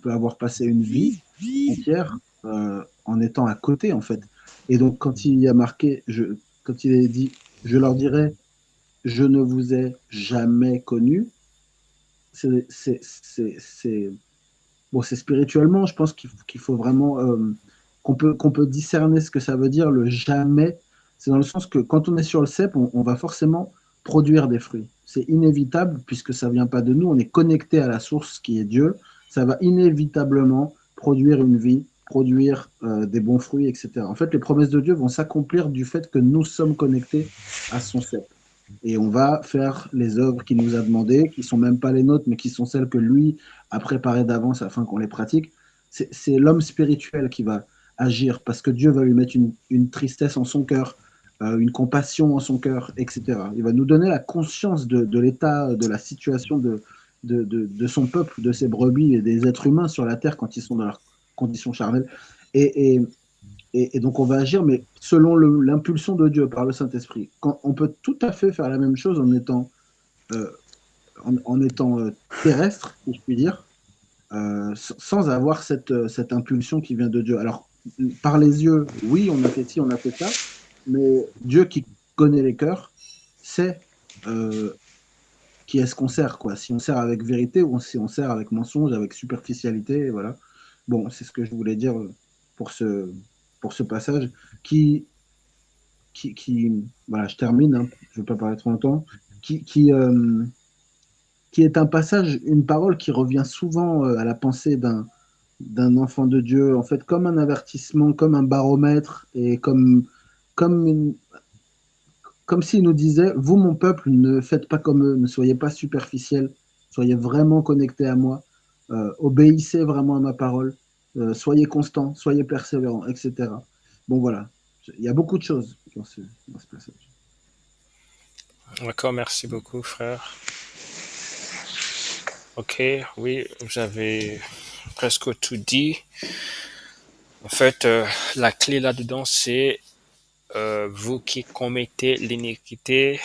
peut avoir passé une vie entière en étant à côté, en fait. Et donc, quand il y a marqué, quand il est dit, je leur dirai, je ne vous ai jamais connu, c'est bon, c'est spirituellement, je pense qu'il faut vraiment qu'on peut discerner ce que ça veut dire, le jamais. C'est dans le sens que quand on est sur le cep, on va forcément produire des fruits. C'est inévitable puisque ça vient pas de nous, on est connecté à la source qui est Dieu. Ça va inévitablement produire une vie, produire des bons fruits, etc. En fait, les promesses de Dieu vont s'accomplir du fait que nous sommes connectés à son cep. Et on va faire les œuvres qu'il nous a demandées, qui sont même pas les nôtres, mais qui sont celles que lui a préparées d'avance afin qu'on les pratique. C'est l'homme spirituel qui va agir parce que Dieu va lui mettre une tristesse en son cœur, une compassion en son cœur, etc. Il va nous donner la conscience de l'état, de la situation de son peuple, de ses brebis et des êtres humains sur la terre quand ils sont dans leurs conditions charnelles. Et, et donc on va agir, mais selon l'impulsion de Dieu par le Saint-Esprit. On peut tout à fait faire la même chose euh, en étant terrestre, si je puis dire, sans avoir cette impulsion qui vient de Dieu. Alors, par les yeux, oui, on a fait ci, on a fait ça, mais Dieu qui connaît les cœurs sait qui est-ce qu'on sert, quoi. Si on sert avec vérité ou si on sert avec mensonge, avec superficialité, voilà. Bon, c'est ce que je voulais dire pour ce, pour ce passage qui, voilà, je termine, hein, je ne veux pas parler trop longtemps, qui, qui, euh, qui est un passage, une parole qui revient souvent à la pensée d'un enfant de Dieu, en fait, comme un avertissement, comme un baromètre, et comme, comme s'il nous disait, vous, mon peuple, ne faites pas comme eux, ne soyez pas superficiels, soyez vraiment connectés à moi, obéissez vraiment à ma parole, soyez constants, soyez persévérants, etc. Bon, voilà, il y a beaucoup de choses dans ce passage. D'accord, merci beaucoup, frère. Ok, oui, vous avez presque tout dit. En fait, la clé là-dedans, c'est vous qui commettez l'iniquité.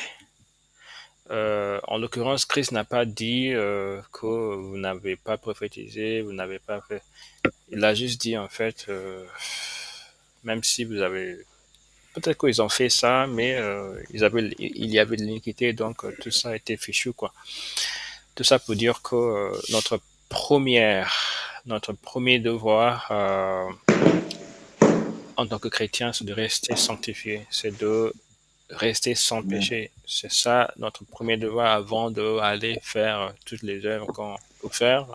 En l'occurrence, Christ n'a pas dit que vous n'avez pas prophétisé, vous n'avez pas fait. Il a juste dit, en fait, même si vous avez. Peut-être qu'ils ont fait ça, mais il y avait de l'iniquité, donc tout ça a été fichu, quoi. Tout ça pour dire que notre premier devoir en tant que chrétien, c'est de rester sanctifié, c'est de rester sans Amen. péché. C'est ça notre premier devoir avant d'aller faire toutes les œuvres qu'on peut faire.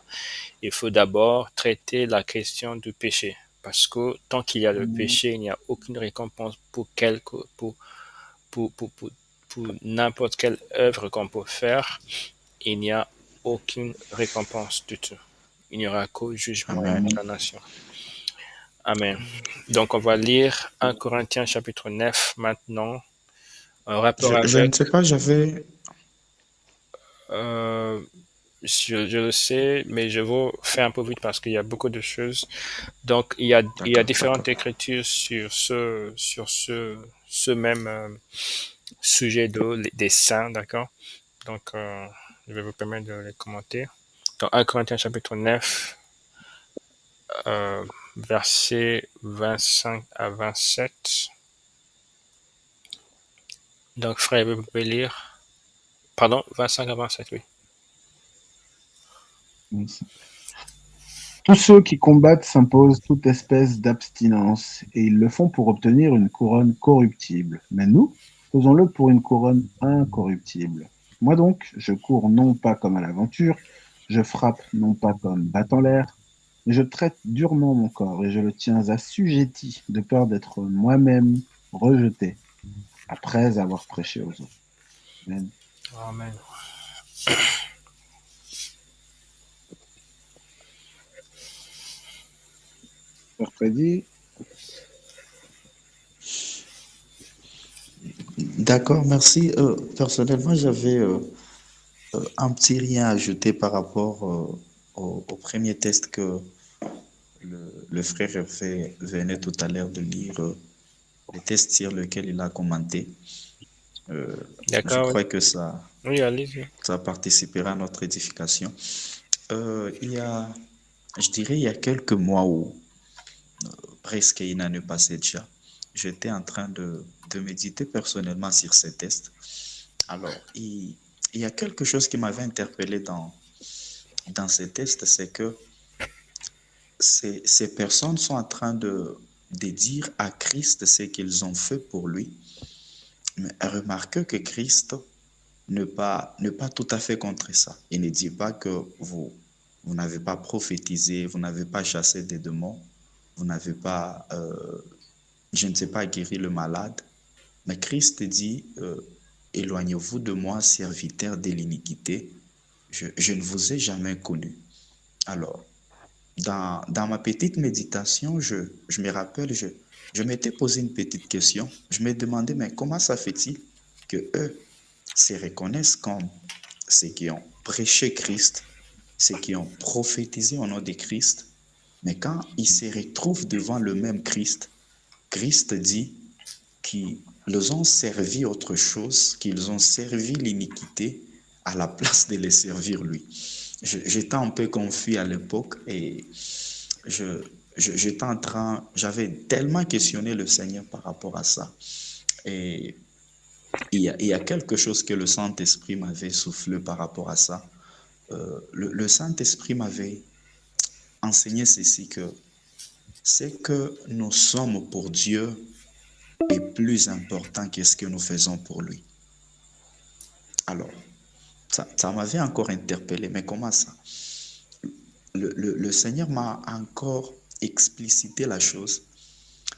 Il faut d'abord traiter la question du péché. Parce que tant qu'il y a le Amen. péché, il n'y a aucune récompense pour, pour, pour, pour n'importe quelle œuvre qu'on peut faire. Il n'y a aucune récompense du tout. Il n'y aura qu'au jugement et Amen. condamnation. Amen. Donc, on va lire 1 Corinthiens chapitre 9 maintenant, en rapport Je ne avec, sais pas, j'avais... euh, je le sais, mais je vais faire un peu vite parce qu'il y a beaucoup de choses. Donc, il y a D'accord, différentes d'accord. écritures sur ce même sujet des saints, d'accord? Donc, je vais vous permettre de les commenter. Donc, 1 Corinthiens chapitre 9, versets 25 à 27. Donc, frère, vous pouvez lire. Pardon, 25 à 27, oui. Tous ceux qui combattent s'imposent toute espèce d'abstinence, et ils le font pour obtenir une couronne corruptible. Mais nous, faisons-le pour une couronne incorruptible. Moi donc, je cours non pas comme à l'aventure, je frappe non pas comme battant l'air, mais je traite durement mon corps et je le tiens assujetti de peur d'être moi-même rejeté après avoir prêché aux autres. Amen. Amen. Frère Freddy, D'accord, merci. Personnellement, j'avais un petit rien à ajouter par rapport au premier test que le frère Hervé venait tout à l'heure de lire, le test sur lequel il a commenté. Je D'accord, oui. crois que Oui, allez-y. ça participera à notre édification. Je dirais, il y a quelques mois ou presque une année passée déjà, j'étais en train de méditer personnellement sur ces tests. Alors, il y a quelque chose qui m'avait interpellé dans ces tests, c'est que ces personnes sont en train de dire à Christ ce qu'ils ont fait pour lui. Mais remarquez que Christ ne pas tout à fait contre ça. Il ne dit pas que vous n'avez pas prophétisé, vous n'avez pas chassé des démons, vous n'avez pas, je ne sais pas, guéri le malade. Mais Christ dit, éloignez-vous de moi, serviteur de l'iniquité, je ne vous ai jamais connu. Alors, dans ma petite méditation, je me rappelle, je m'étais posé une petite question. Je me demandais, mais comment ça fait-il que eux se reconnaissent comme ceux qui ont prêché Christ, ceux qui ont prophétisé au nom de Christ, mais quand ils se retrouvent devant le même Christ, Christ dit qu'ils ont servi autre chose, qu'ils ont servi l'iniquité à la place de les servir lui. J'étais un peu confus à l'époque et j'étais en train, j'avais tellement questionné le Seigneur par rapport à ça. Et il y a quelque chose que le Saint-Esprit m'avait soufflé par rapport à ça. Le Saint-Esprit m'avait enseigné ceci, que c'est que nous sommes pour Dieu est plus important que ce que nous faisons pour lui. Alors, ça m'avait encore interpellé, mais comment ça? Le Seigneur m'a encore explicité la chose,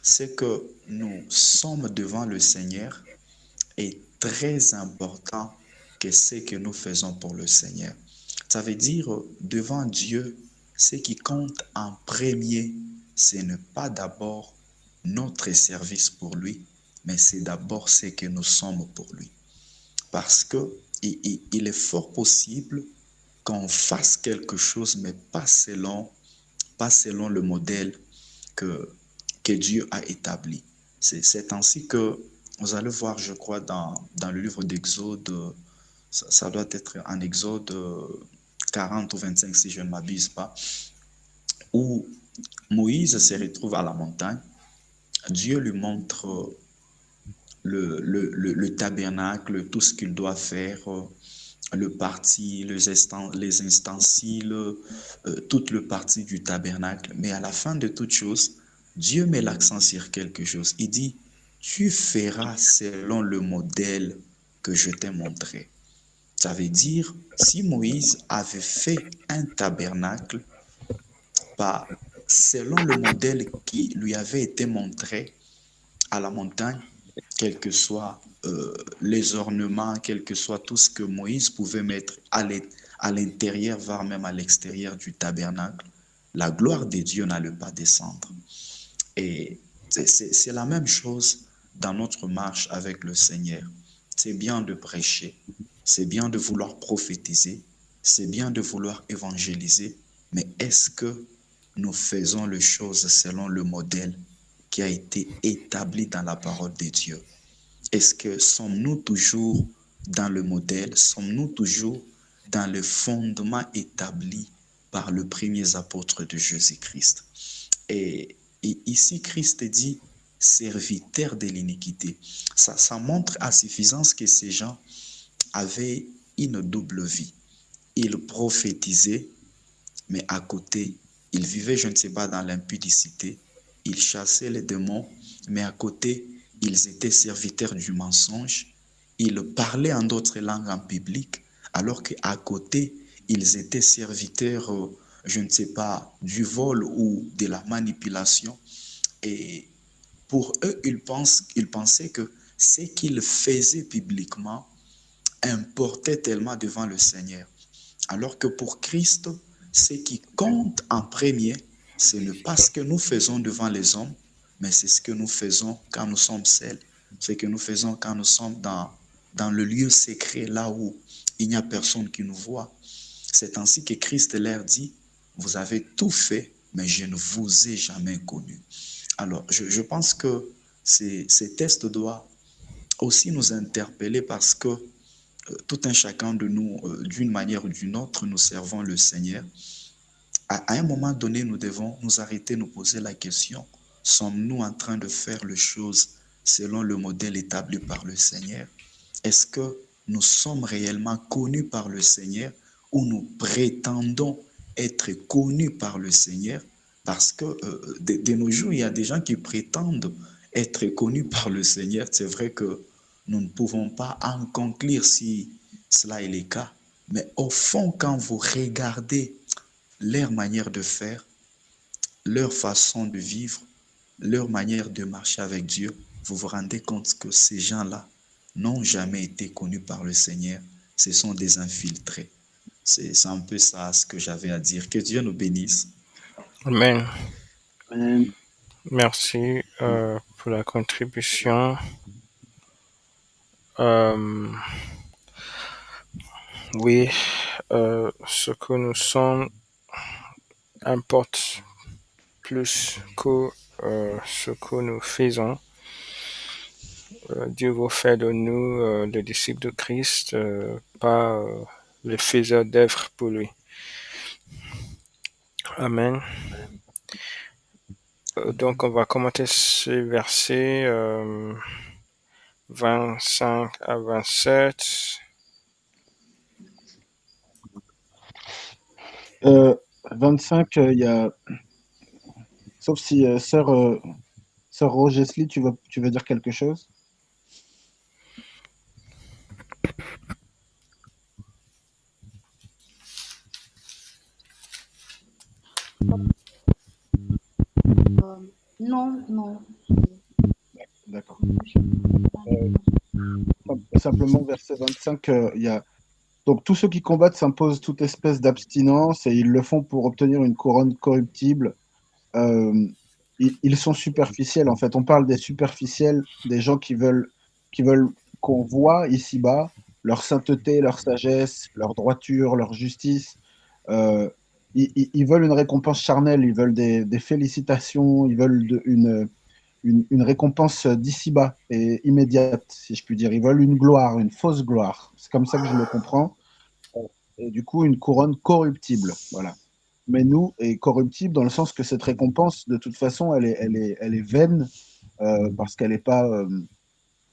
c'est que nous sommes devant le Seigneur est très important que ce que nous faisons pour le Seigneur. Ça veut dire, devant Dieu, ce qui compte en premier, ce n'est pas d'abord notre service pour lui, mais c'est d'abord ce que nous sommes pour lui. Parce que il est fort possible qu'on fasse quelque chose, mais pas selon le modèle que Dieu a établi. C'est ainsi que vous allez voir, je crois, dans le livre d'Exode, ça doit être en Exode 40 ou 25, si je ne m'abuse pas, où Moïse se retrouve à la montagne. Dieu lui montre le tabernacle, tout ce qu'il doit faire, le parti, les ustensiles, toute le parti du tabernacle. Mais à la fin de toute chose, Dieu met l'accent sur quelque chose. Il dit, tu feras selon le modèle que je t'ai montré. Ça veut dire, si Moïse avait fait un tabernacle, pas selon le modèle qui lui avait été montré à la montagne, quels que soient les ornements, quel que soit tout ce que Moïse pouvait mettre à l'intérieur, voire même à l'extérieur du tabernacle, la gloire de Dieu n'allait pas descendre. Et c'est la même chose dans notre marche avec le Seigneur. C'est bien de prêcher, c'est bien de vouloir prophétiser, c'est bien de vouloir évangéliser, mais est-ce que nous faisons les choses selon le modèle qui a été établi dans la parole de Dieu? Est-ce que sommes-nous toujours dans le modèle, sommes-nous toujours dans le fondement établi par les premiers apôtres de Jésus-Christ? Et, et ici, Christ dit serviteur de l'iniquité. Ça montre à suffisance que ces gens avaient une double vie. Ils prophétisaient, mais à côté, ils vivaient, je ne sais pas, dans l'impudicité. Ils chassaient les démons, mais à côté, ils étaient serviteurs du mensonge. Ils parlaient en d'autres langues en public, alors qu'à côté, ils étaient serviteurs, je ne sais pas, du vol ou de la manipulation. Et pour eux, ils pensaient que ce qu'ils faisaient publiquement importait tellement devant le Seigneur. Alors que pour Christ, ce qui compte en premier, ce n'est pas ce que nous faisons devant les hommes, mais c'est ce que nous faisons quand nous sommes seuls, ce que nous faisons quand nous sommes dans le lieu secret, là où il n'y a personne qui nous voit. C'est ainsi que Christ leur dit, vous avez tout fait, mais je ne vous ai jamais connu. Alors, je pense que ces tests doivent aussi nous interpeller parce que tout un chacun de nous, d'une manière ou d'une autre, nous servons le Seigneur. À un moment donné, nous devons nous arrêter, nous poser la question, sommes-nous en train de faire les choses selon le modèle établi par le Seigneur? Est-ce que nous sommes réellement connus par le Seigneur ou nous prétendons être connus par le Seigneur? Parce que de nos jours, il y a des gens qui prétendent être connus par le Seigneur. C'est vrai que nous ne pouvons pas en conclure si cela est le cas. Mais au fond, quand vous regardez leur manière de faire, leur façon de vivre, leur manière de marcher avec Dieu, vous vous rendez compte que ces gens-là n'ont jamais été connus par le Seigneur. Ce sont des infiltrés. C'est un peu ça ce que j'avais à dire. Que Dieu nous bénisse. Amen. Amen. Merci pour la contribution. Oui, ce que nous sommes importe plus que ce que nous faisons. Dieu veut faire de nous des disciples de Christ, pas les faiseurs d'œuvres pour lui. Amen. Donc, on va commenter ces versets 25 à 27. 25, il y a... Sauf si sœur Rogesli, tu veux dire quelque chose? Non. D'accord. Simplement, verset 25, il y a... Donc, tous ceux qui combattent s'imposent toute espèce d'abstinence et ils le font pour obtenir une couronne corruptible. Ils sont superficiels, en fait. On parle des superficiels, des gens qui veulent qu'on voit ici-bas leur sainteté, leur sagesse, leur droiture, leur justice. Ils veulent une récompense charnelle, ils veulent des félicitations, ils veulent une récompense d'ici-bas et immédiate, si je puis dire. Ils veulent une gloire, une fausse gloire. C'est comme ça que je le comprends. Et du coup, une couronne corruptible. Voilà. Mais nous, est corruptible dans le sens que cette récompense, de toute façon, elle est vaine parce qu'elle n'est pas,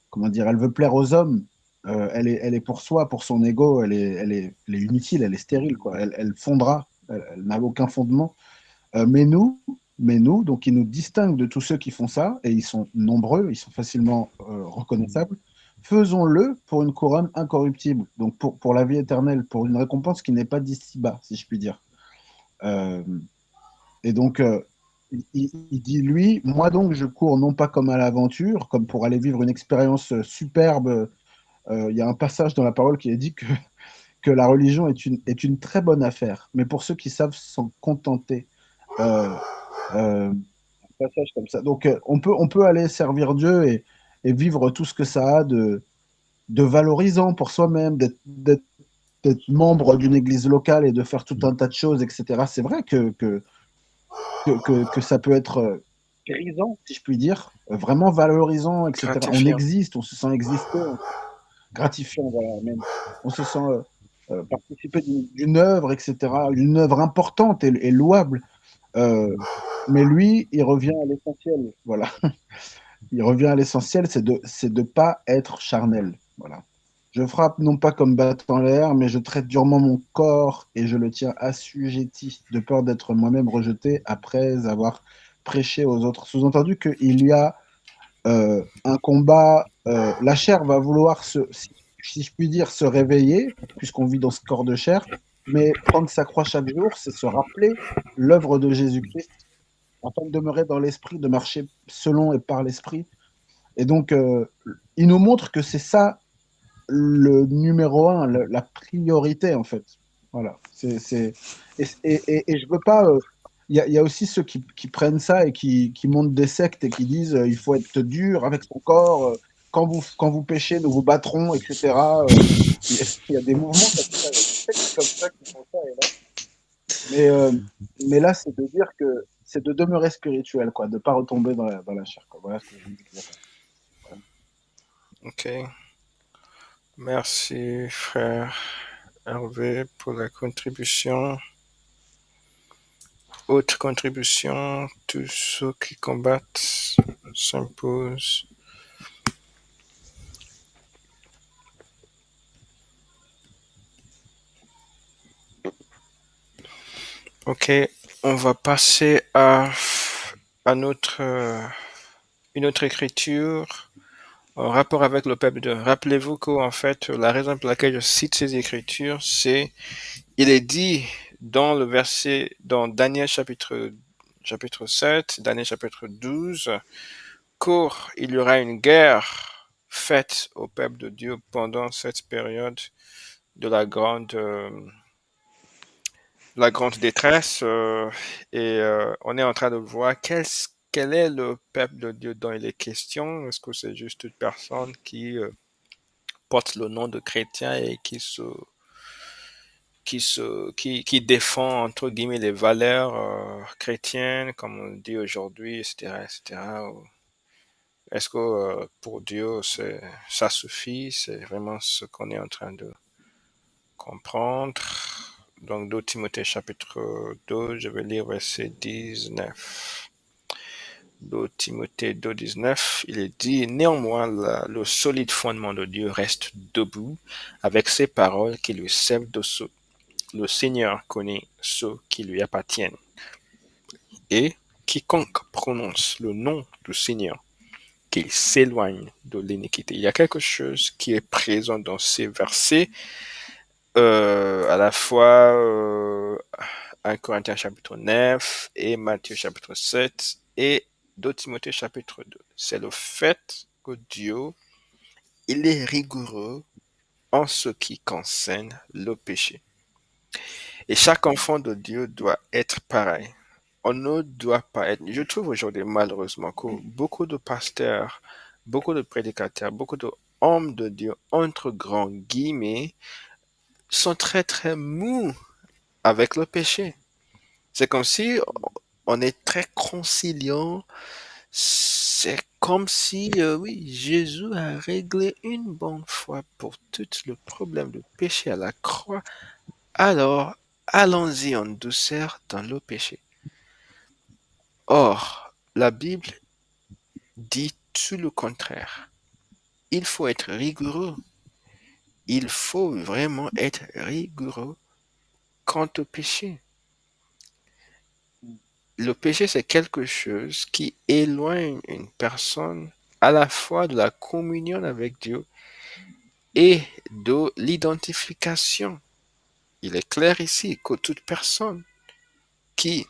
comment dire, elle veut plaire aux hommes. Elle est pour soi, pour son ego, elle est inutile, elle est stérile, quoi. Elle fondra, elle n'a aucun fondement. Mais nous, donc ils nous distinguent de tous ceux qui font ça, et ils sont nombreux, ils sont facilement reconnaissables. Faisons-le pour une couronne incorruptible, donc pour la vie éternelle, pour une récompense qui n'est pas d'ici-bas, si je puis dire. Et donc, il dit, lui, moi donc, je cours non pas comme à l'aventure, comme pour aller vivre une expérience superbe. Il y a un passage dans la parole qui est dit que la religion est une très bonne affaire, mais pour ceux qui savent s'en contenter. Un passage comme ça. Donc, on peut aller servir Dieu et vivre tout ce que ça a de valorisant pour soi-même, d'être membre d'une église locale et de faire tout un tas de choses, etc. C'est vrai que ça peut être grisant, si je puis dire, vraiment valorisant, etc. On Gratifiant. existe, on se sent exister, gratifiant, voilà, même. On se sent participer d'une œuvre, etc., une œuvre importante et louable. Mais lui, il revient à l'essentiel, voilà. Il revient à l'essentiel, c'est de pas être charnel, voilà. Je frappe non pas comme battant l'air, mais je traite durement mon corps et je le tiens assujetti, de peur d'être moi-même rejeté après avoir prêché aux autres. Sous-entendu qu'il y a un combat, la chair va vouloir, si je puis dire, se réveiller, puisqu'on vit dans ce corps de chair, mais prendre sa croix chaque jour, c'est se rappeler l'œuvre de Jésus-Christ, afin de demeurer dans l'esprit, de marcher selon et par l'esprit. Et donc, il nous montre que c'est ça le numéro un, la priorité, en fait. Voilà. Et je veux pas. Il y a aussi ceux qui prennent ça et qui montent des sectes et qui disent il faut être dur avec son corps. Quand vous péchez, nous vous battrons, etc. Il y a des mouvements comme ça, il y a des sectes comme ça qui font ça. Mais là, c'est de dire que c'est de demeurer spirituel, quoi, de ne pas retomber dans la chair. Quoi. Voilà ce que je veux dire. Voilà. Ok. Merci, frère Hervé, pour la contribution. Autre contribution, tous ceux qui combattent s'imposent. Ok, on va passer à une autre écriture en rapport avec le peuple de. Rappelez-vous qu'en fait, la raison pour laquelle je cite ces écritures, c'est il est dit dans le verset, dans Daniel chapitre 7, Daniel chapitre 12, qu'il y aura une guerre faite au peuple de Dieu pendant cette période de la grande détresse. Et on est en train de voir quel est le peuple de Dieu dont il est question. Est-ce que c'est juste une personne qui porte le nom de chrétien et qui défend entre guillemets les valeurs chrétiennes, comme on dit aujourd'hui, etc., etc. Est-ce que pour Dieu ça suffit? C'est vraiment ce qu'on est en train de comprendre. Donc 2 Timothée chapitre 2, je vais lire verset 19. 2 Timothée 2, 19, il est dit, néanmoins, le solide fondement de Dieu reste debout avec ses paroles qui lui servent de sceau. Le Seigneur connaît ceux qui lui appartiennent. Et quiconque prononce le nom du Seigneur, qu'il s'éloigne de l'iniquité. Il y a quelque chose qui est présent dans ces versets, à la fois 1 Corinthiens chapitre 9 et Matthieu chapitre 7 et 2 Timothée chapitre 2. C'est le fait que Dieu, il est rigoureux en ce qui concerne le péché. Et chaque enfant de Dieu doit être pareil. On ne doit pas être. Je trouve aujourd'hui malheureusement que beaucoup de pasteurs, beaucoup de prédicateurs, beaucoup d'hommes de Dieu, entre grands guillemets, sont très très mous avec le péché. C'est comme si on est très conciliant. C'est comme si, oui, Jésus a réglé une bonne fois pour tout le problème de péché à la croix. Alors, allons-y en douceur dans le péché. Or, la Bible dit tout le contraire. Il faut être rigoureux. Il faut vraiment être rigoureux quant au péché. Le péché, c'est quelque chose qui éloigne une personne à la fois de la communion avec Dieu et de l'identification. Il est clair ici que toute personne qui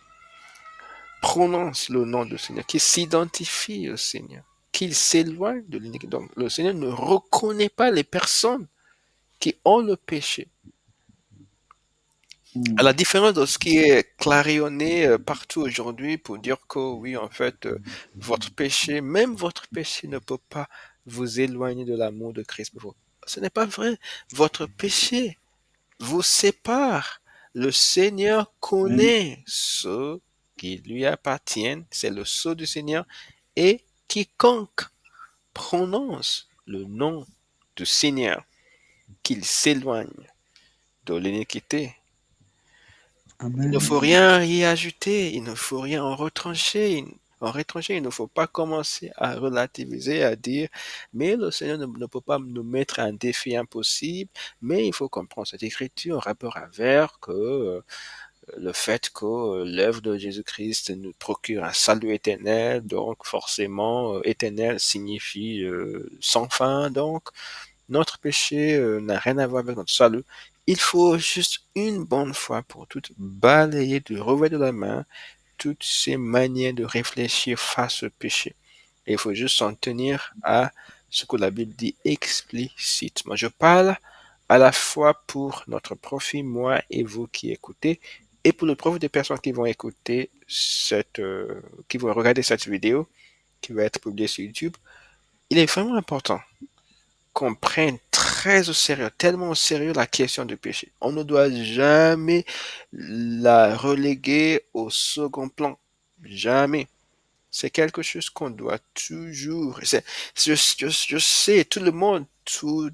prononce le nom du Seigneur, qui s'identifie au Seigneur, qu'il s'éloigne de l'iniquité. Donc, le Seigneur ne reconnaît pas les personnes qui ont le péché. À la différence de ce qui est clarionné partout aujourd'hui pour dire que oui, en fait, votre péché, même votre péché ne peut pas vous éloigner de l'amour de Christ. Ce n'est pas vrai. Votre péché vous sépare. Le Seigneur connaît ceux qui lui appartiennent, c'est le sceau du Seigneur, et quiconque prononce le nom du Seigneur, qu'il s'éloigne de l'iniquité. Il ne faut Amen. rien y ajouter, il ne faut rien en retrancher. Il ne faut pas commencer à relativiser, à dire, mais le Seigneur ne peut pas nous mettre un défi impossible, mais il faut comprendre cette écriture en rapport avec le fait que l'œuvre de Jésus-Christ nous procure un salut éternel, donc forcément, éternel signifie sans fin, donc notre péché n'a rien à voir avec notre salut. Il faut juste une bonne fois pour toutes balayer du revers de la main toutes ces manières de réfléchir face au péché. Et il faut juste s'en tenir à ce que la Bible dit explicitement. Je parle à la fois pour notre profit, moi et vous qui écoutez, et pour le profit des personnes qui vont écouter qui vont regarder cette vidéo, qui va être publiée sur YouTube. Il est vraiment important qu'on prenne très au sérieux, tellement au sérieux la question du péché. On ne doit jamais la reléguer au second plan. Jamais. C'est quelque chose qu'on doit toujours. Je sais, tout le monde, tout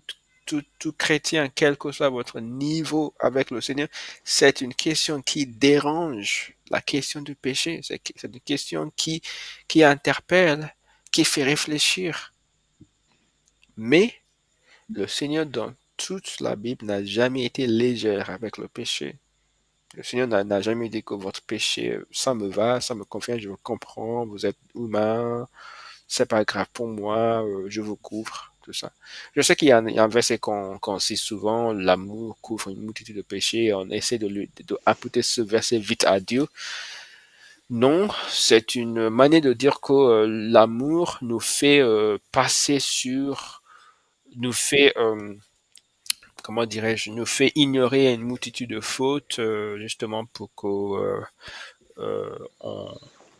chrétien, quel que soit votre niveau avec le Seigneur, c'est une question qui dérange. La question du péché, c'est une question qui interpelle, qui fait réfléchir. Mais le Seigneur, dans toute la Bible, n'a jamais été légère avec le péché. Le Seigneur n'a jamais dit que votre péché, ça me va, ça me convient, je vous comprends, vous êtes humain, c'est pas grave pour moi, je vous couvre, tout ça. Je sais qu'il y a un verset qu'on cite souvent, l'amour couvre une multitude de péchés, et on essaie de apporter ce verset vite à Dieu. Non, c'est une manière de dire que l'amour nous fait passer nous fait comment dirais-je, nous fait ignorer une multitude de fautes, justement on,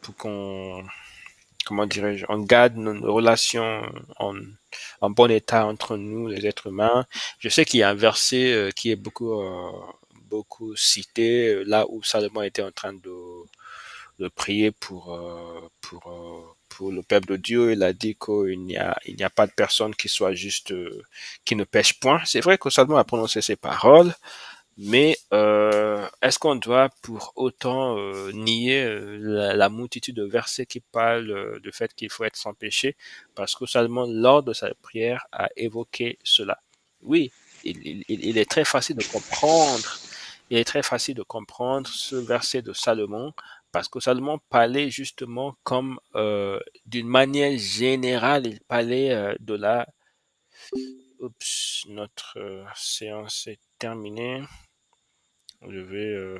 pour qu'on, comment dirais-je, on garde nos relations en bon état entre nous, les êtres humains. Je sais qu'il y a un verset qui est beaucoup cité, là où Salomon était en train de prier pour le peuple de Dieu. Il a dit il n'y a pas de personne qui soit juste, qui ne pêche point. C'est vrai que Salomon a prononcé ces paroles, mais est-ce qu'on doit pour autant nier la multitude de versets qui parlent du fait qu'il faut être sans péché? Parce que Salomon, lors de sa prière, a évoqué cela. Oui, il est très facile de comprendre. Il est très facile de comprendre ce verset de Salomon parce que Salomon parlait justement comme d'une manière générale, il parlait de la... Oups, notre séance est terminée. Je vais